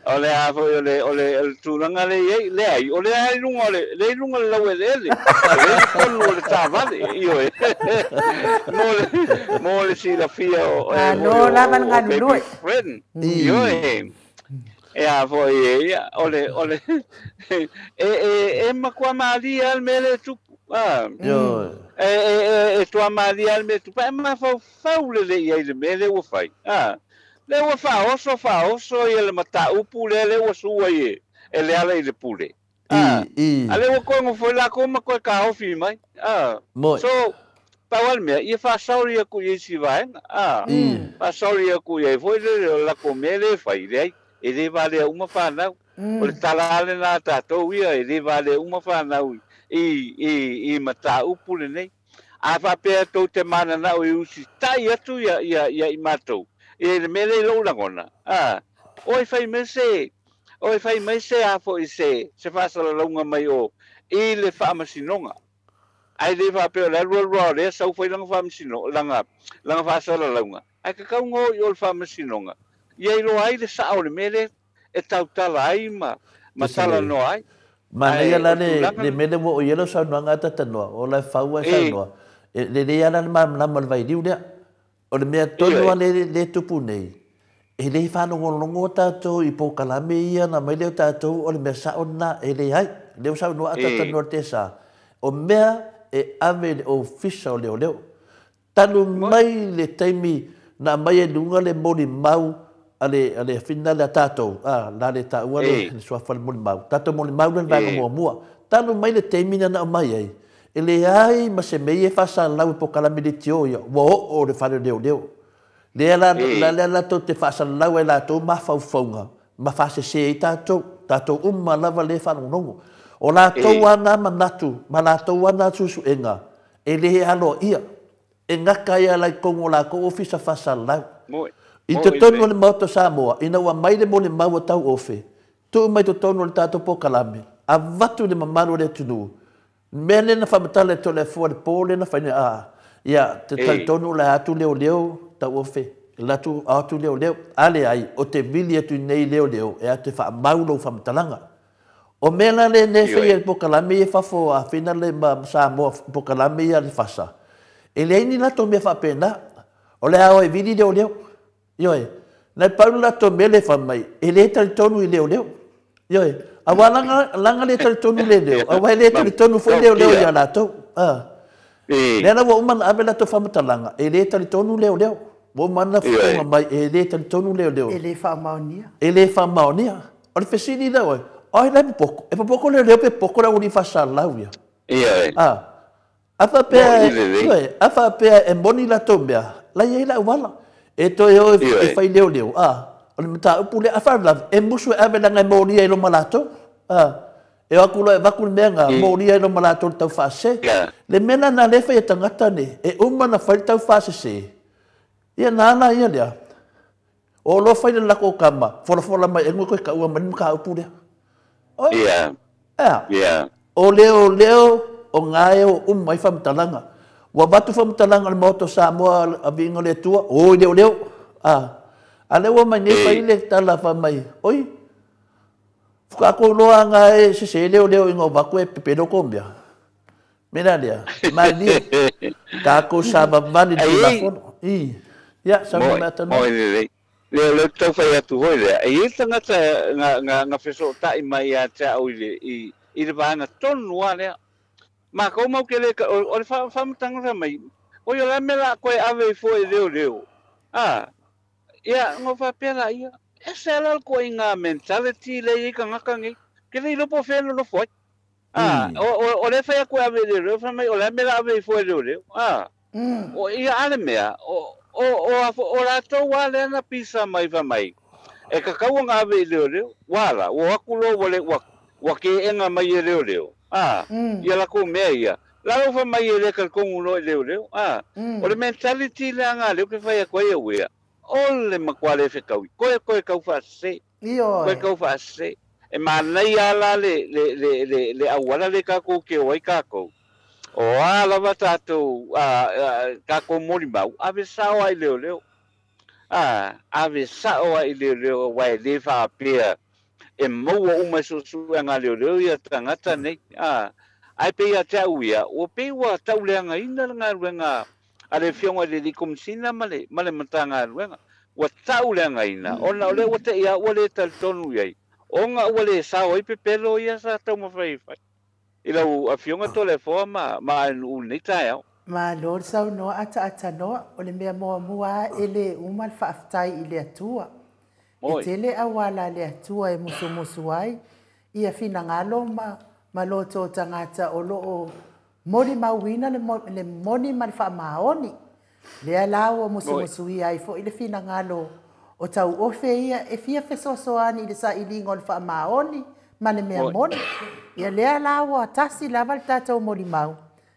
O le a fo o le tulanga le ai o le ai lunga le lunga la we le. Le ko le tava io. Mo le si la fia o. No la van nganu. Io a foi ole makua maria al mele tu tua maria al mele tu pa ma fau le le mele o fai le o fa oso e le mata upu le o sua e le ala i le pule ale o ko foi la ko ma ko ka ofi mai so pawal me ia fa sauri ku i si vai fa sauri ku i foi le la ko mele fai le e le vale uma whanau. O le talale nā tātou ia, e le vale uma whanau i mata upu le nei. A whapea tau te mana nau i usi tai atu ia i mātou. E le mele lau langona. Oi whai mai se a fo i se whasala launga mai o i le whaamasinonga. Ai le whapea le rua le sau whai langa whaamasinonga, langa whasala launga. Ai kakau ngō i o le whaamasinonga. Ia ilo ai le sao le mele e tau tala ai ma tala no ai. Ma ia la le mele wo o yelo sa no ngata tanoa o la faua sa no. Le ia la ma na mal vai diu dia. O le mea tonu le tupu nei. E le fa no longo tatou i po kalame ia na mai le tatou o le mea sa ona e le ai. Le sa no ata tanoa te sa. O mea e ave o fisa o leo. Tanu mai le taimi na mai e lunga le moni mau ale fina le tatou la le taua le soa fal moli mau tatou moli mau le vaga mua tanu mai le temina na mai ai ele ai ma se mei fa sa lau po kala militio ia o le fale leo le la to te fa sa lau e la to ma fa fonga ma fa se tatou lava le fa no o la to ana manatu ma la to ana susu enga ele alo ia enga kaya la kongo la ko ofisa fa sa lau I te tonu le mauta Samoa, ina ua mai le mo le mau tau ofe. Tu mai te tonu le tātou po kalame. A vatu le mamaru le tunu. Mene na whamatale to le fua le pōle na whaine ia, te tai tonu le atu leo tau ofe. Latu atu leo. Ale ai, o te vili atu nei leo. E a te wha mauro whamatalanga. O mena le ne whai po kalame e whafo a whina le Samoa po kalame ia le whasa. E le ini lato mea whapena. O le hao e vili leo. Yoi, nai paula to mele fa mai, e le tali tonu I leo. Yoi, awa langa le tali tonu leo, awa le tali tonu fo leo ia lato. Nena wa umana abe lato fa matalanga, e le tali tonu leo. Wa umana fa mai, e le tali tonu leo. E le fa maonia. E le fa maonia. O le fesini da oi, oi lai poko, e poko leo pe poko la uni fa salau ia. Ia. Afa pea e moni la tombea, la ia la wala. E to e fai leo. O le mata upu le afarla. E musu e ave nanga moria I lo malato. E wakulo e wakul menga moria I lo malato tau fase. Le mena na lefa e tangata ne. E umana fai tau fase se. Ia nana ia lea. O lo fai le lako kama. Fola mai e ngoi koe ka ua mani mka upu lea. Ia. O leo o ngae o umai whamtalanga. Wa batu whamtalanga le moto Samoa a vinga le tua. O leo. A leo mai ne whai le tala whamai. Oi. Whakako loa ngā e se leo ingo waku e pepedo kombia. Mena lea. Mai ni. Kako sama mani ni lafono. Ia, sama mea tanu. Le tau whai atu hoi lea. E tangata ngā wheso tai mai a te au I le vāna tonu a lea. Ma kau mau ke le o le whamatanga mai. O yo la mela koe ave I fo e leo. Ia, ngō whapera ia. E se alal koe ngā mentality le I ka ngakangi. Ke le ilopo whenu no fwoi. O le whai koe ave leo. O le mela ave I fo e leo. O ia ale mea. o rātou wā le ana pisa mai wa mai. E ka kaua ngā we leo, wala, o akulo wale wake enga mai e leo. Ia la ko mea ia. Lau fa mai e le kalkongu no e leo. O le mentality le anga leo ke whai a koe au ea. O le makwale whekaui. Koe kau wha se. Koe kau wha se. E mānei ala le awala le kako ke oai kako. O alawa tātou kako mori mau. Ave sao ai leo. Ave sao ai leo wai le wha apea. E maua uma susu ngā leo ia tangata nei. Ai pe ia tau ia. O pe ua tau leanga ina ngā ruenga. Ale fionga le likomsina male matanga ruenga. Ua tau leanga ina. Ona ole o te ia ole tal tonu iai. O ngā ole sao i pe pelo ia sa tau mawhai. Ila u a fionga tole foa ma anu nei tai au. Ma lor sau noa ata noa. O le mea mua ele umal whaaftai i le atua. E tele awala le atua e musu ai. Ia fina ngalo ma loto tangata o loo mori mauina le moni ma le wha maoni. Le alau o musu ia i fo i le fina ngalo o tau ofe ia e fia fesosoani le sa ilingo le wha maoni ma le mea moni. Ia le alau o tasi lava le tātou mori mau.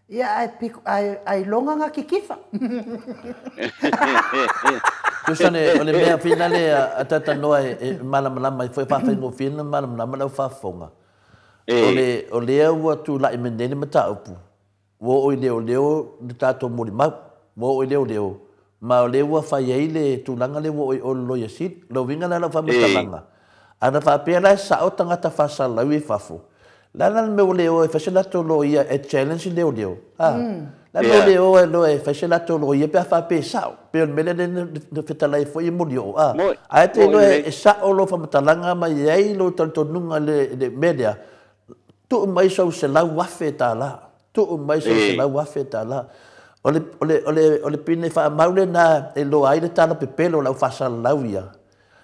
Ia ai longa ngā kikifa. Kusane o le mea fina le a tata noa e malamalama i foi whawhengo fina malamalama lau whawhonga. O lea ua tu lai menene mata upu. Wo o leo le tātou mori mau. Wo o leo. Ma o lea ua whai ei le tūlanga le wo o loia sit. Lo winga la lau whamatalanga. Ana whapea lai sa o tangata whasa lau i whafo. Lana me o leo e whaselato lo ia e challenge leo. La me leo e lo e whaselato lo ia pia whapea sao. Pea mele ne whetalai fo i muri o. Ai te lo e sa o lo whamatalanga ma iei lo taltonunga le media. Tu mai so se lau wafe ta la. Tu mai so se lau wafe ta la. Ole pine fa maule na e lo ai le tala pe pelo lau fasa lau ia.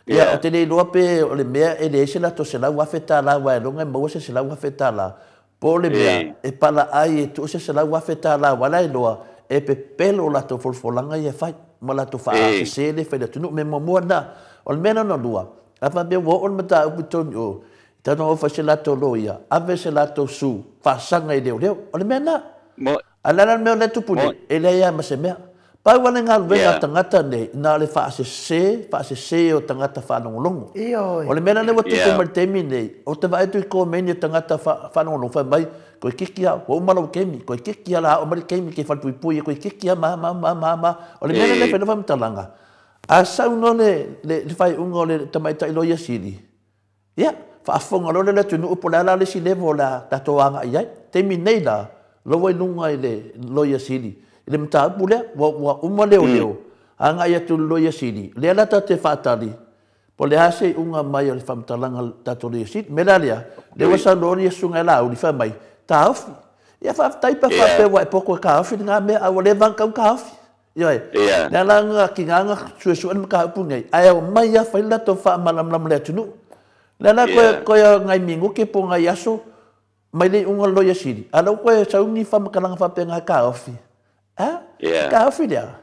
Ia o te nei loa pe ole mea e le se la to se lau wafe ta la wa e longa mo se lau wafe ta la. Po le mea e pala ai e tu se lau wafe ta la wala e loa e pe pelo la to folfolanga ia fai. Ma la to fa se le fa le tunu me mo na. Ole mea no lua. Afa be wo on mata u tonyo. Tano o faselato loia, ave selato su, fasanga i leo. Ole mea na. Alana mea le tupune, e le ia ma se mea. Pai wane ngā luenga tangata nei, nā le whaase se o tangata whanongolongo. Ole mea ne watu ko maritemi nei, o te waetu i ko meni tangata whanongolongo, whai mai, koe kikia, o umalau kemi, koe kikia la o mari kemi ke whanpui pui, koe kikia ma. Ole mea ne whenua whamtalanga. A sau no le whai unga o le tamaita i loia siri. Ia. Whaafonga lore le tunu upo la le si levo la tatoanga iai. Temi nei la, loa inunga i le loia siri. I le mta upu lea, wa uma leo. Anga ia tu loia siri. Lea lata te whaatari. Po le hase unga mai o le whamtalanga tato loia siri. Mela lea, le wasa lori e sunga la uli wha mai. Ta awhi. Ia whaataipa whapewa e poko e ka awhi. Ngā mea awa le vankau ka awhi. Ioi. Nea langa ki nganga suesuan mka upu nei. Ai au mai a whaila to wha malamlam lea tunu. Lana koe ngai mingo ke po ngai aso mai le unga loia siri. Ala koe sauni whamakalanga whapenga ka awhi. Ka awhi lea.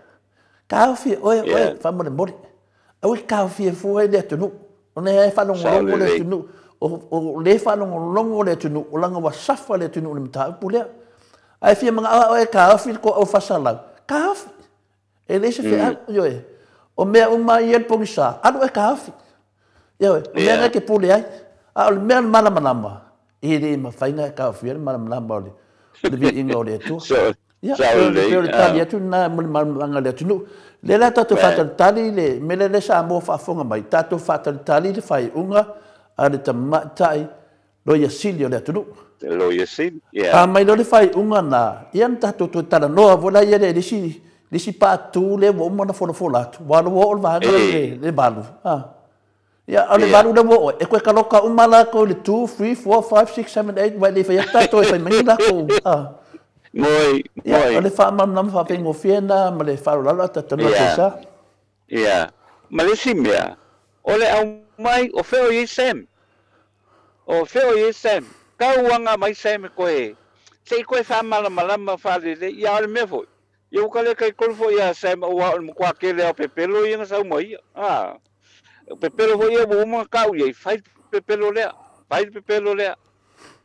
Ka awhi oe whamare mori. Aui ka awhi e fua e lea tunu. O ne e whanongolongo lea tunu. O le whanongolongo lea tunu. O langa wa safa lea tunu. O le mta upu lea. Ai fia mga awa oe ka awhi ko au whasalau. Ka awhi. E le se whea oe. O mea umai e pongi sa. Anu e ka awhi. Ia mea ke pule ai. O mea malamalama. I re ma whainga ka awhi malamalama ole. Le vi inga ole atu. Ia, peo le tali atu na malamalanga le atu. Le la tato whatari tali le, mele le sa mo whaafonga mai. Tato whatari tali le whai unga, a le tamatai, loia sili ole atu. Loia sili, ia. A mai lo le whai unga na, ian tato tu tala noa, vola ia le lisi pātu le wo umana fola atu. Walo wo ol vanga le balu. Ya, ale baru dah wo. Koe kaloka umala ko le 2, 3, 4, 5, 6, 7, 8 vai le fa yata to fa mai la ko. Moi. Ya, ale fa mam fa pengo fiena, ma le fa la ta tano sa. Ya. Malesimia. Ole au mai o feo yesem. Ka uanga mai sem koe. Sei koe fa mala fa le ya ole me foi. Ia kale kai kol fo ia sa wa kwa ke le pepelo ia sa mai. Pepelo fo ia mo ma ka ia fai pepelo le. Fai pepelo le.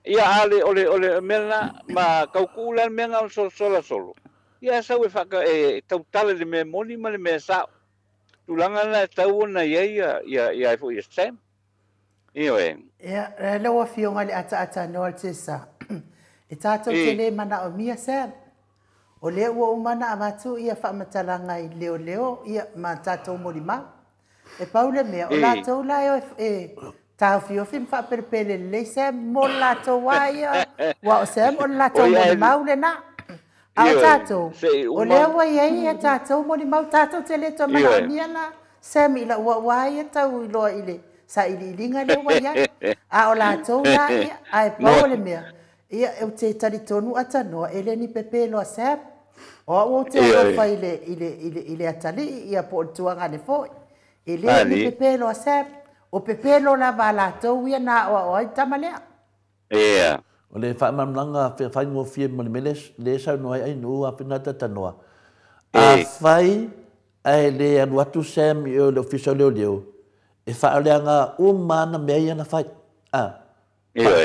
Ia ale ole mena ma kaukula menga solo. Ia sa we fa tau tale le me moni ma le me sa. Tulanga la tau na ia fo ia sem. Io Ia le wa fionga le ata no te sa. E tātou te le mana o mia Sam. O leo ua umana amatu ia whamatalanga i leo ia ma tātou mori mau. E paule mea, o lātou lai o tāu fio fim whaperepele le Sam, mo lātou waia, wa o Sam o lātou mori mau le na. A o tātou, o leo wa iei a tātou mori mau, tātou te le to mana o mia na, Sam ila ua waia tau iloa ile, sa ili ilinga le wa iai. A o lātou la ia, a e paule mea. Ia e te taritonu atanoa ele ni pepelo a Sam. O te ofa ile atali ia po tuanga le foi. Ele ni pepelo a Sam. O pepelo la valatou ia na o ai tamalea. Ia. O le whaamamlanga whai ngō fie malimeles le sau noai ai nuu a pinata tanoa. A whai ai le anu atu Sam i o le ofisa leo. E whaaleanga mana mea ia na whai.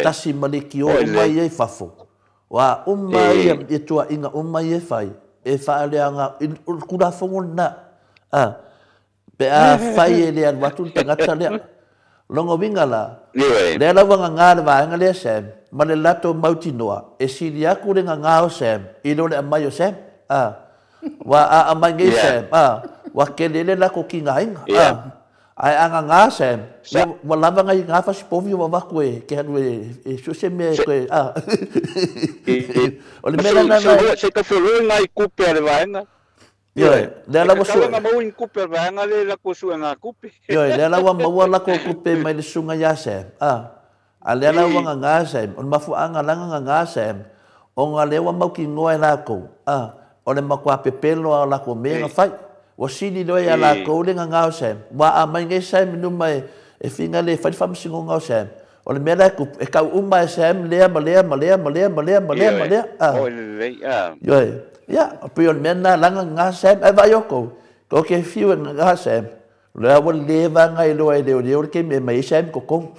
Tasi maliki o umai e fafo. Wa umai e tua inga umai e fai. E whaaleanga kura fongo na. Pe a fai e lea watu tangata lea. Longo winga la. Lea lawa ngā waenga lea Sam. Ma le lato mauti noa. E siri aku le ngā o Sam. I lo le amai o Sam. Wa a amai ngai Sam. Wa ke lele lako ki ngā inga. Ai anga ngā Sam. Wa lava ngai ngā whasipovi wa waku e. Ke hanu e suse mea koe. O le mena na nai. Se ka whirui ngai kupe ale waenga. Ioi, lea lawa sua. Ka mau in kupe ale waenga le lako sua ngā kupe. Ioi, lea lawa maua lako kupe mai le sunga ya Sam. A lea lawa ngā Sam. O le mafu anga langa ngā Sam. O ngā lewa mau ki ngoe lako. O le makua pepelo a lako mea ngā whai. Wa sini loe a lako le ngā Sam. Wa a mai ngai Sam numa e whinga le whai whamsingo ngā Sam. O le mea ku e kau uma e Sam lea ma lea. O le Ioi. Ia, pe o le mea na langa ngā Sam e vai oko. Ko ke fiu ngā Sam. Lea wa lewa ngai loa e leo ke me mai Sam kokong.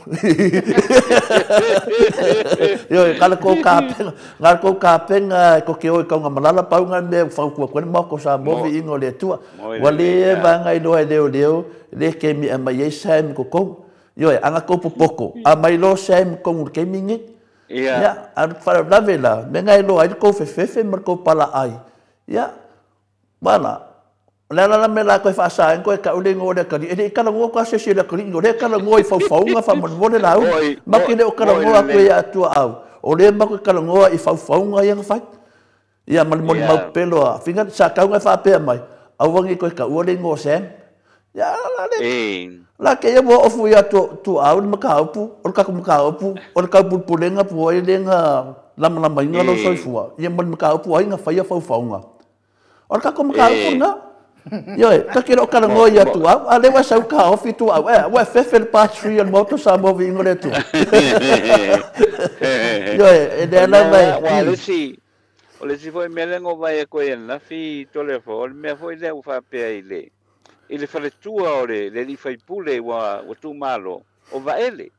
Ioi, kala ko kāpenga. Ngā ko kāpenga ko ke oi kaunga malala paunga me whaukua kone moko sa movi ingo le tua. Wa lewa ngai loa e leo le ke me mai Sam kokong. Ioi, anga ko popoko. A mai lo Sam kong ke mingi. Ia, a whara lawe la. Me ngai loa ai ko fefefe mar ko pala ai. Ia, wala. Lala me la koe whaasāen koe ka ule ngō rea kari. E kala ngō ka se la kari ngō rea kala ngō i whauwhaunga whamanmone lau. Maki leo kala ngō a koe a tua au. O rea mako kala ngō i whauwhaunga i anga whai. Ia manmone mau pelo a. Whinga sa kaunga whaapea mai. Auwangi koe ka ule ngō Sam. Ia la le. La ke ia mua ofu ia tu au ni maka aupu. O ka maka aupu. O ka pulenga pu ai lenga lama inga lo soifua. Ia man maka aupu ai nga whaia whauwhaunga. O ka maka aupu nga. Ioi, ka kira o kara ngoi atu au, a lewa sau ka ofi tu au, ua fefe le patri an moto sa movi ingo le tu. Ioi, e de ala vai. Wa o le si foi melengo vai e koe na fi tole fo, o le mea foi le ufa pea ile. Ile fale tua o le li fai pule wa tu malo, o va ele.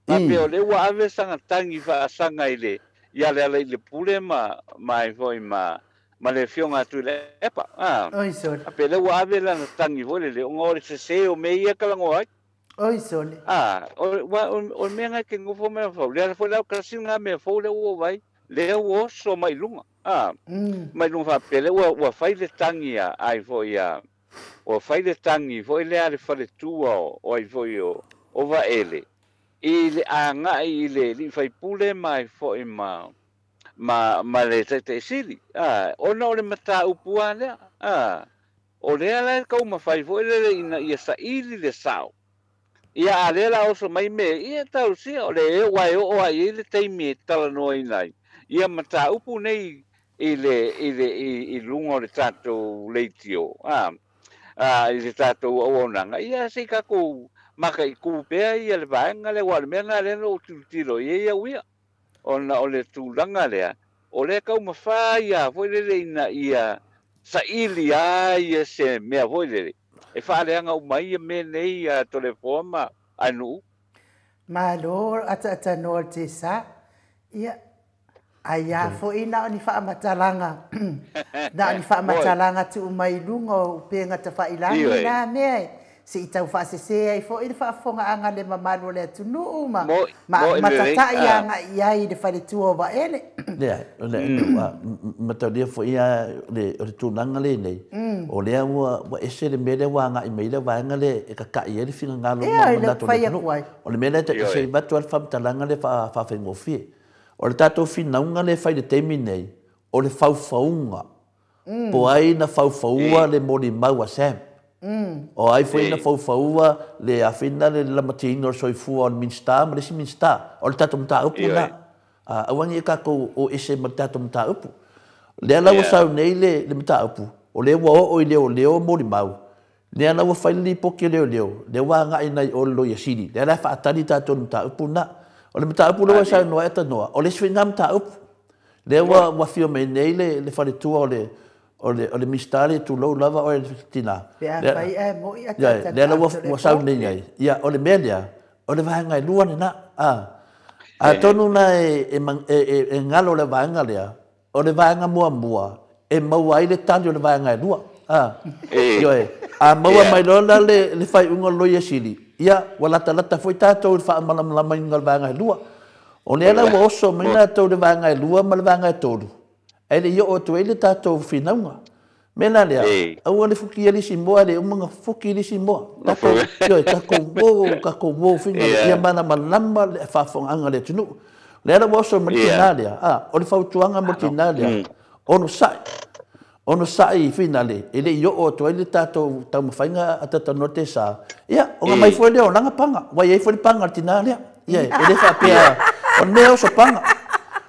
Ma pea o le ua ave sanga tangi fa sanga ile, ia le ala ile pule ma e foi ma le fionga tu le epa. Oi sole. A pele ua ave la tangi vole le onga ore se o me ia kala ngoai. Oi sole. O me nga ke ngofo me fo. Le fo la kasinga me fo le ua vai. Le ua so mai lunga. Mai lunga fa pele ua fai le tangi ai fo ia. O fai le tangi fo le ale fa le tua o ai fo io. O va ele. I le anga i le li fai pule mai fo i ma le te sili ona o le mata upua le o le ala ka uma fai foi le ina ia sa ili le sao ia ale la oso mai me ia tau si o le wai o ai le taimi tala no inai ia mata upu nei i lungo le tato leitio i le tato onanga ia se ka ko maka i ku pe ia le vanga le wal mena le no tilo ia uia ona o le tūlanga lea, o le kau mawhaia, foi le ina ia sa ili ai se mea voi le e whaaleanga o mai me nei a telefoma anu. Malo ata no te sa ia aya fo ina ni fa matalanga na ni fa matalanga tu mai lungo penga te fa ilangi na me si tau fa se ai fo ina fa fonga anga le mamalo le tu no ma matata ia nga ia i de fa le tu ba ele ya le matadia fo ia le tu nanga le nei o le wa ese le mele wa nga i mele wa nga le ka ka ia le finga ngalo ma to o le mele te se ba tu al fam talanga le fa fengo fi o le tato fina unga le fai le temi nei o le faufaunga po ai na faufaua le mori mau a Sam o ai foi na faufaua le afina le lamatino soifua on minsta ma le si minsta o le tato mta upu na awangi e kako o ese ma tato mta upu le ala wa sau nei le mta upu o le wa o leo mori mau le ala wa fai li poke leo le wa nga ina o lo yasidi le ala fa atani tato mta upu na o le mta upu lo sa no eta no o le swinga mta upu le wa fio me nei le fa le tua o le mistari tu lo lava o le tina le fai e mo ia tata le wa sa nei ia o le media o le va nga lua na a tonu na e ngalo le va nga le o le va nga mua e mau ai le tanto le va nga lua yo a mau mai lo le fai unga lo yesili ia wala tala foi tato fa mala mai ngal vanga lua o le ala wo so mina to le vanga lua mal vanga todo ele yo o to ele tato finanga mena le au le fuki ali simo le umanga fuki ali simo tako yo kako wo finga ia mana malamba le fa fonga le tunu le ala wo so mina le o le fautuanga mo tinale ono sai finale ele yo o to ele tato tam fainga atata note sa ia o mai foi le ona panga wa ia foi panga tinale ia ele fa pea o neo so panga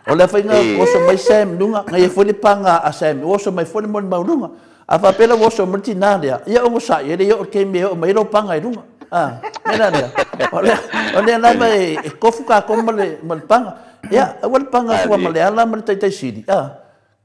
o le fainga o so mai sem lunga ngai foi panga a sem o so mai foi mon maulunga a fa pela o so tinale ia o sai ele yo ke me o mai ro panga i lunga mena le o le na mai ko fuka ko mal panga ia o panga ko mal ala mal tai sidi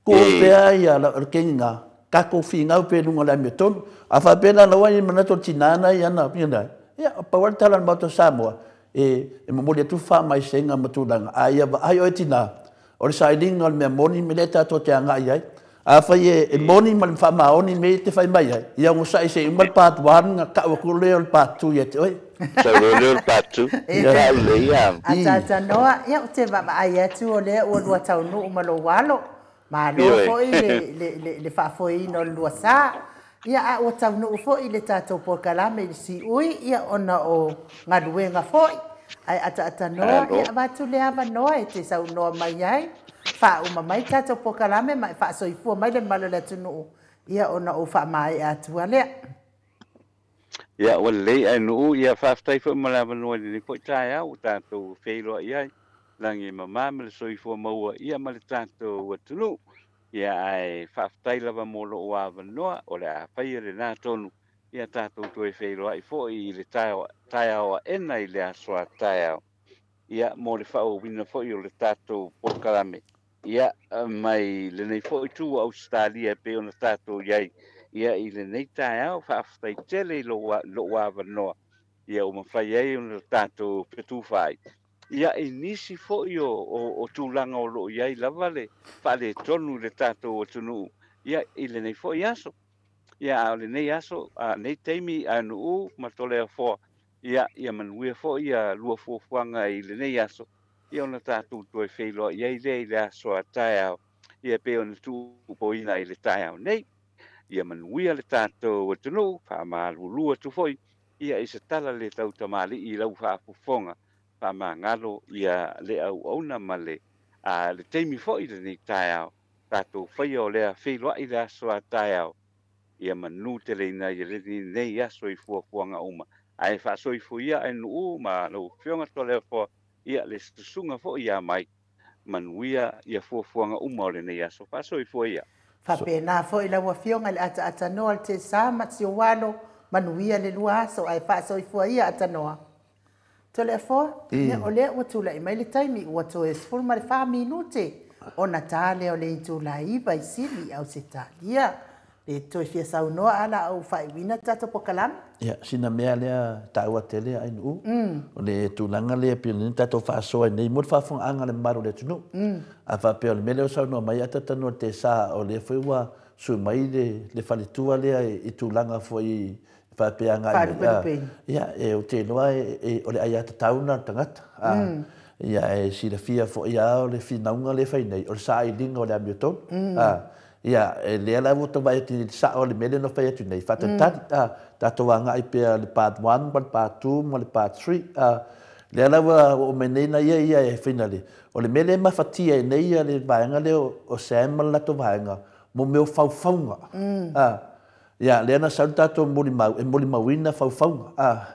ko pea ia la kenga kako finga pe lunga la meton afa pena la wai manato tinana ia na pinda ia pa wal talan bato Samoa e mo le tu fa mai senga matudanga ai o tina o siding on me moni mileta to te anga ia afa e moni mal fa maoni me te fai mai ia mo sai se mal part 1 ka ko le part 2 ia oi so le part 2 ia le ia ata noa ia te va ai tu o le o tau no malo walo ma lo foi le fa foi no lo sa ia o tau no foi le tato por kalame si ui ia ona o ngaduenga foi ai ata no ia va tu le ava no e te sa no mai ai fa o mai tato por kalame mai fa so ifu mai le malo le tunu ia ona o fa mai atu ale ia o le ai no ia fa stai fo mala no le ko tai au tato feilo ia langi mama me so ifu maua ia ma le tato watunu ia ai whaftai lava molo o awanoa o le a whaia le nā tonu ia tātou tue whairo ai fo i le tai awa ena i le asoa tai au ia mo le whao wina fo i o le tātou porkarame ia mai le nei fo i tū Australia pe o na tātou iai ia i le nei tai au whaftai tele i lo awanoa ia o mawhai ai o na tātou petu whai ia e nisi fo o tūlanga o loo iai lava le whale tonu le tātou o tunu ia i le nei fo i aso ia o le nei aso nei teimi anu u matole a fo ia manuia fo ia lua fuafuanga i le nei aso ia o na tātou tue wheilo iai le aso a tai au ia pe o na tū upoina i le tai au nei ia manuia le tātou o tunu whamalulua tu foi ia i se tala le tau tamali i lau whaafufonga pa mangalo ia le au na male le teimi fo i le tai au tatou fai o le feilo i le aso a tai au ia manu te le na ia le nei aso i fuafuanga uma ai fa so i fuia ai nu ma no fionga to le fo ia le sunga fo ia mai manuia ia fuafuanga uma o le nei aso fa so i fuia fa pena fo i la fionga le ata no te sa ma si walo manuia le lua aso ai fa so i fuia ata no tole fo ne ole o tula i mai le taimi o to es ful mar fa minute o natale o le tula i vai sili au setalia le toi fia saunoa ala au whaiwina tato po kalama. Ia, sina mea lea taua tele ai nu. O le tūlanga lea pia ni tato whaasoa nei mod whaafonga le maru le tunu. A whapea le mele o saunoa mai atatano te sa o le whaiwa su mai le whalitua lea i tūlanga fwai whapea ngai. Ia, o te loa o le ai atatauna tangata. Ia, sila fia fo ia o le finaunga le whainei o le sa i linga o le amiotonu. Ia, lea la vuta vai te sa o le mele no whai atu nei. Whatantari, tato wanga i pia le part 1, le part 2, mo le part 3. Lea la o menena ia e whinale. O le mele mawhatia e nei ia le vaenga leo o Sam lato vaenga. Mo meo whauwhaunga. Ia, lea na sau tato moli mawina whauwhaunga.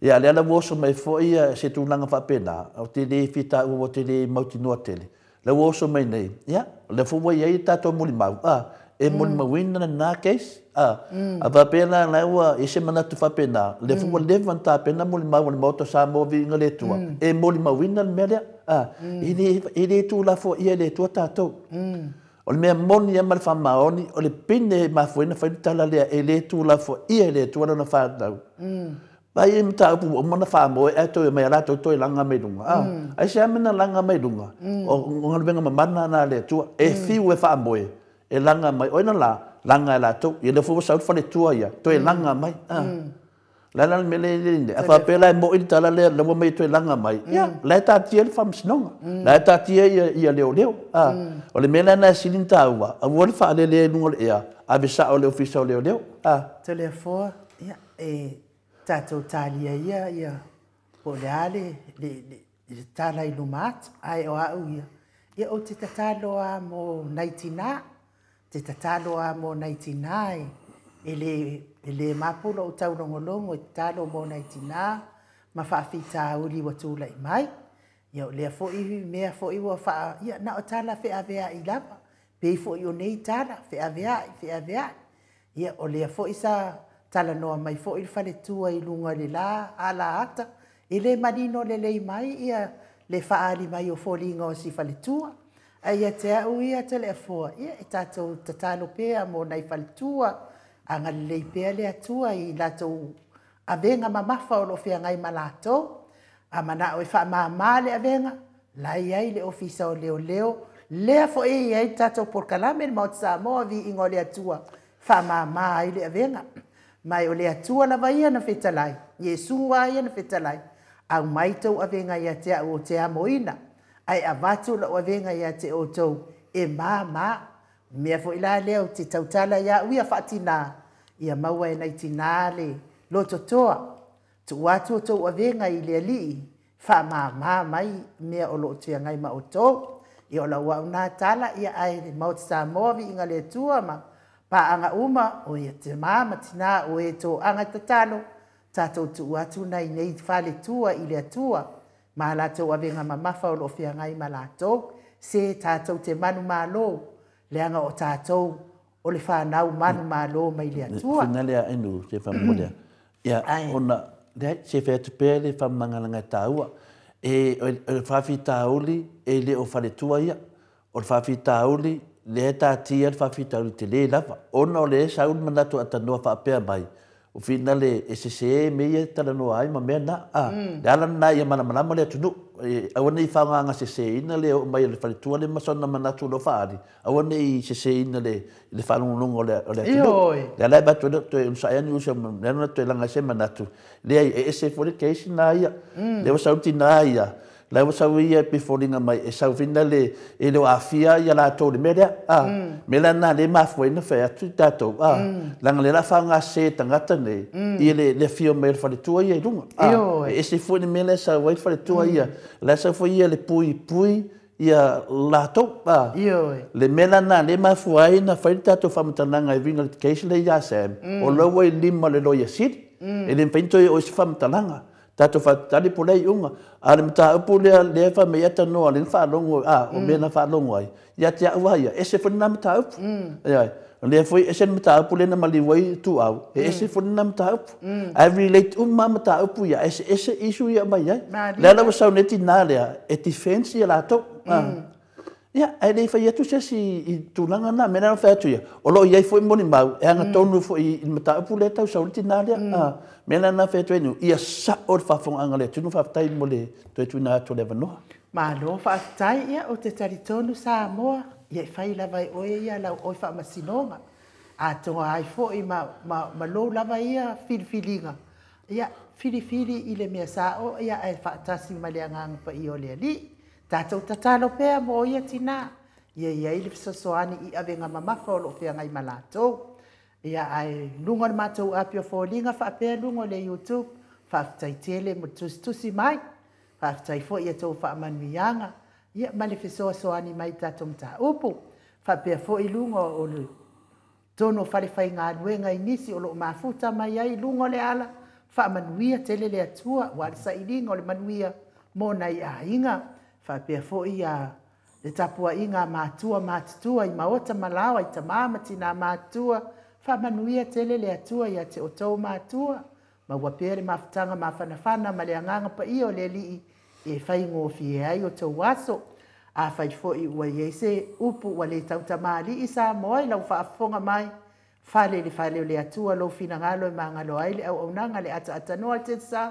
Ia, lea la woso mai fo ia se tūlanga whapena. O te le whita ua o te le mauti noa tele. Le woso mai nei, ya, le fuwa ia tato muli mau, e muli mawina na case, a papena na ua ese manatu whapena, le fuwa levan ta pena muli mau le moto sa movi inga le tua, e muli mawina na mea, i le tu la fo ia le tua tato. O le mea moni ia mali whamaoni, o le pine mafuina whaitala lea e le tu la fo ia le tua na whanau. Pai e mta upu o mana whamo e ato e mai alato to e langa mai dunga. Ai se amena langa mai dunga. O ngana venga mamana na le tua. E fiu e whamo e langa mai. Oina la, langa e lato. I le fuwa saut whale tua ia. To e langa mai. Lana me le linde. A whapela e mo i tala le lawa mai to e langa mai. La e tatia le wham sinonga. La e tatia ia leo leo. O le mela na silinta ua. A wale whaale le nunga le ea. A visa o le ofisa o leo leo. Te le fua. Tato talia ia o le ale le tala i lumat ai o au ia o te tatalo a mo naitina te tatalo a mo naitina e le mapula o taurongolongo e tatalo mo naitina ma whaafita uri watula i mai ia o lea fo'i mea fo'i wa wha ia na o tala whea i lava pei fo'i o nei tala whea ia o lea fo'i sa tala noa mai fo il fale tua i lunga le la ala ata i le manino le lei mai ia le faali mai o folinga o si fale tua ai te au ia te le fo ia e tatou tatalo pea mo nai fale tua anga le lei pea le atua i latou avenga mamafa o lo fea ngai malato a mana o fa mamale avenga lai ai le ofisa o leo lea fo ia tatou por kalame mo tsa mo vi ingole atua fa mama ai le avenga mai o le atua lava ia na whetalai. Iesu wa ia na whetalai. Au mai tau avenga ia te o te amoina. Ai avatu la o avenga ia te o tau e mama. Mea fo ila leo te tautala ia uia whatina. Ia maua e nei tina le loto toa. Tu watu tau avenga i le li. Wha mama mai mea o lo tia ngai ma o tau. Ia o la ua una tala ia ai maut sa movi inga le tua ma. Pa anga uma o ia te mama tina o e tō anga tatalo, tātou tu atu nei nei whale tua i le atua, ma lātou avenga mamafa o lo fia ngai ma lātou, se tātou te manu mālo, le anga o tātou o le whanau manu mālo mai le atua. Whina lea enu te whamolea. Ia, ona, se whea tu pēr le whamangalanga tāua, e o le whawhi tāuli, e le o whale tua ia, o le whawhi tāuli, le tatia le whawhita uri te le lava. Ona o le saun manatu atanua whaapea mai. O whina le SSE mea tala noa ai ma mea na. Le ala na ia mana manama le atunu. Awane i whaonganga SSE ina le o mai le whalitua le masona manatu lo whaari. Awane i SSE ina le whanongonongo o le atunu. Le ala i batu to e unsaya ni usia nena to e langa se manatu. Le ai e se fornication na ia. Le o sauti na ia. La o sau ia pe folinga mai e sau fina le e lo afia ia la to le mea mela na le mafoi na fa tu tato langa le la fanga se tangata nei i le fio me fa le tua ia lunga e se foi ne mela sa vai fa le tua ia la sa foi ia le pui ia la to le mela na le mafoi na fa tato fa mtananga e vinga le case le ia sam o lo wai lima le lo ia sit e le pento o se fa mtananga tato fa tali pulei unga ale mta upule le fa me yata no ale fa longo o me na fa longo ai ya tia wa ya ese fa na mta up ya le foi ese mta upule na mali wai tu au ese fa na mta up I relate mta up ya ese issue ya mai ya la la sa neti na le e defense ya la to ia ai le fa tu se si tulanga na mena fa tu ia o lo ia foi moni mau e anga tonu foi in mata pule tau sauti na le mena na fa tu ia sa o fa fon anga le tu no fa tai mole tu na to le no ma lo fa tai ia o te taritonu sa mo ia fai la vai o ia la o fa masinonga a to ai foi ma lo la vai ia filinga ia fili ile me sa o ia ai fa tasi ma le anga pa i o le ali tatou tatalo pea mo ia tina ia i le fesoasoani i avenga mamafa o loo feagai ma latou ia ae luga le matou apio foliga faapea luga o le YouTube faafetaitia le mo tusitusi mai faafetai foʻi ia tou faamanuiaga ia ma le fesoasoani mai tatou mataupu faapea foʻi luga o le tono falefaigaluega i nisi o loo mafuta mai ai luga o le ala faamanuia tele le atua ua le saʻiliga o le manuia mo nai aiga faapea foʻi ia le tapuaʻiga matua matutua i maota malao ai tamā ma tinā matua faamanuia tele le atua ia te outou matua ma ua pea le mafutaga mafanafana ma le agaga paia o le alii e faigofie ai o tou aso afai foʻi ua iai se upu ua lē tautamālii sa moa i lau faafofoga mai fale le fale o le atua lou finagalo e magalo ai le auaunaga le ataatanoa le tetesā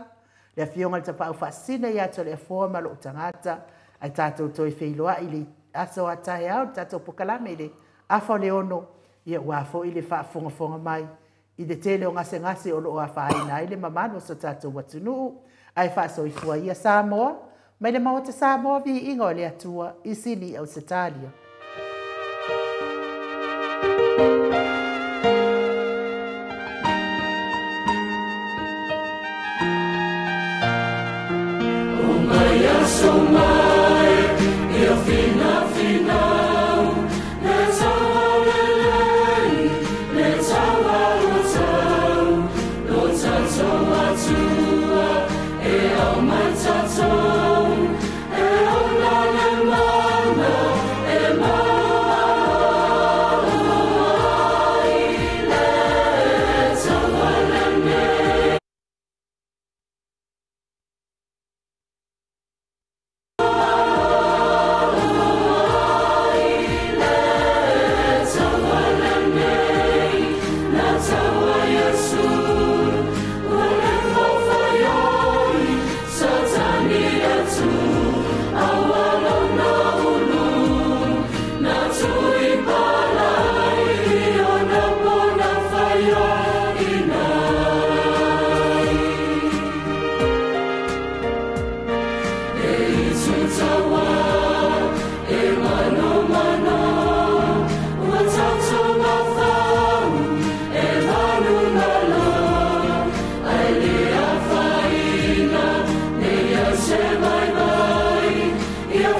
le afioga le tapaʻu faasina iā to le afoa ma loo tagata ai tatou toe feiloaʻi le aso atae ao le tatou pokalame i le afa o le ono ia ua foʻi le faafogafoga mai i le tele o gasegase o loo afāina ai le mamanu o so tatou atunuu ae faasoifua ia Samoa mai le maota Samoa viiga o le atua i sili Ausitalia. So mai ia fina let's all let's all e o mai tatou e o la le mana e let's all Ia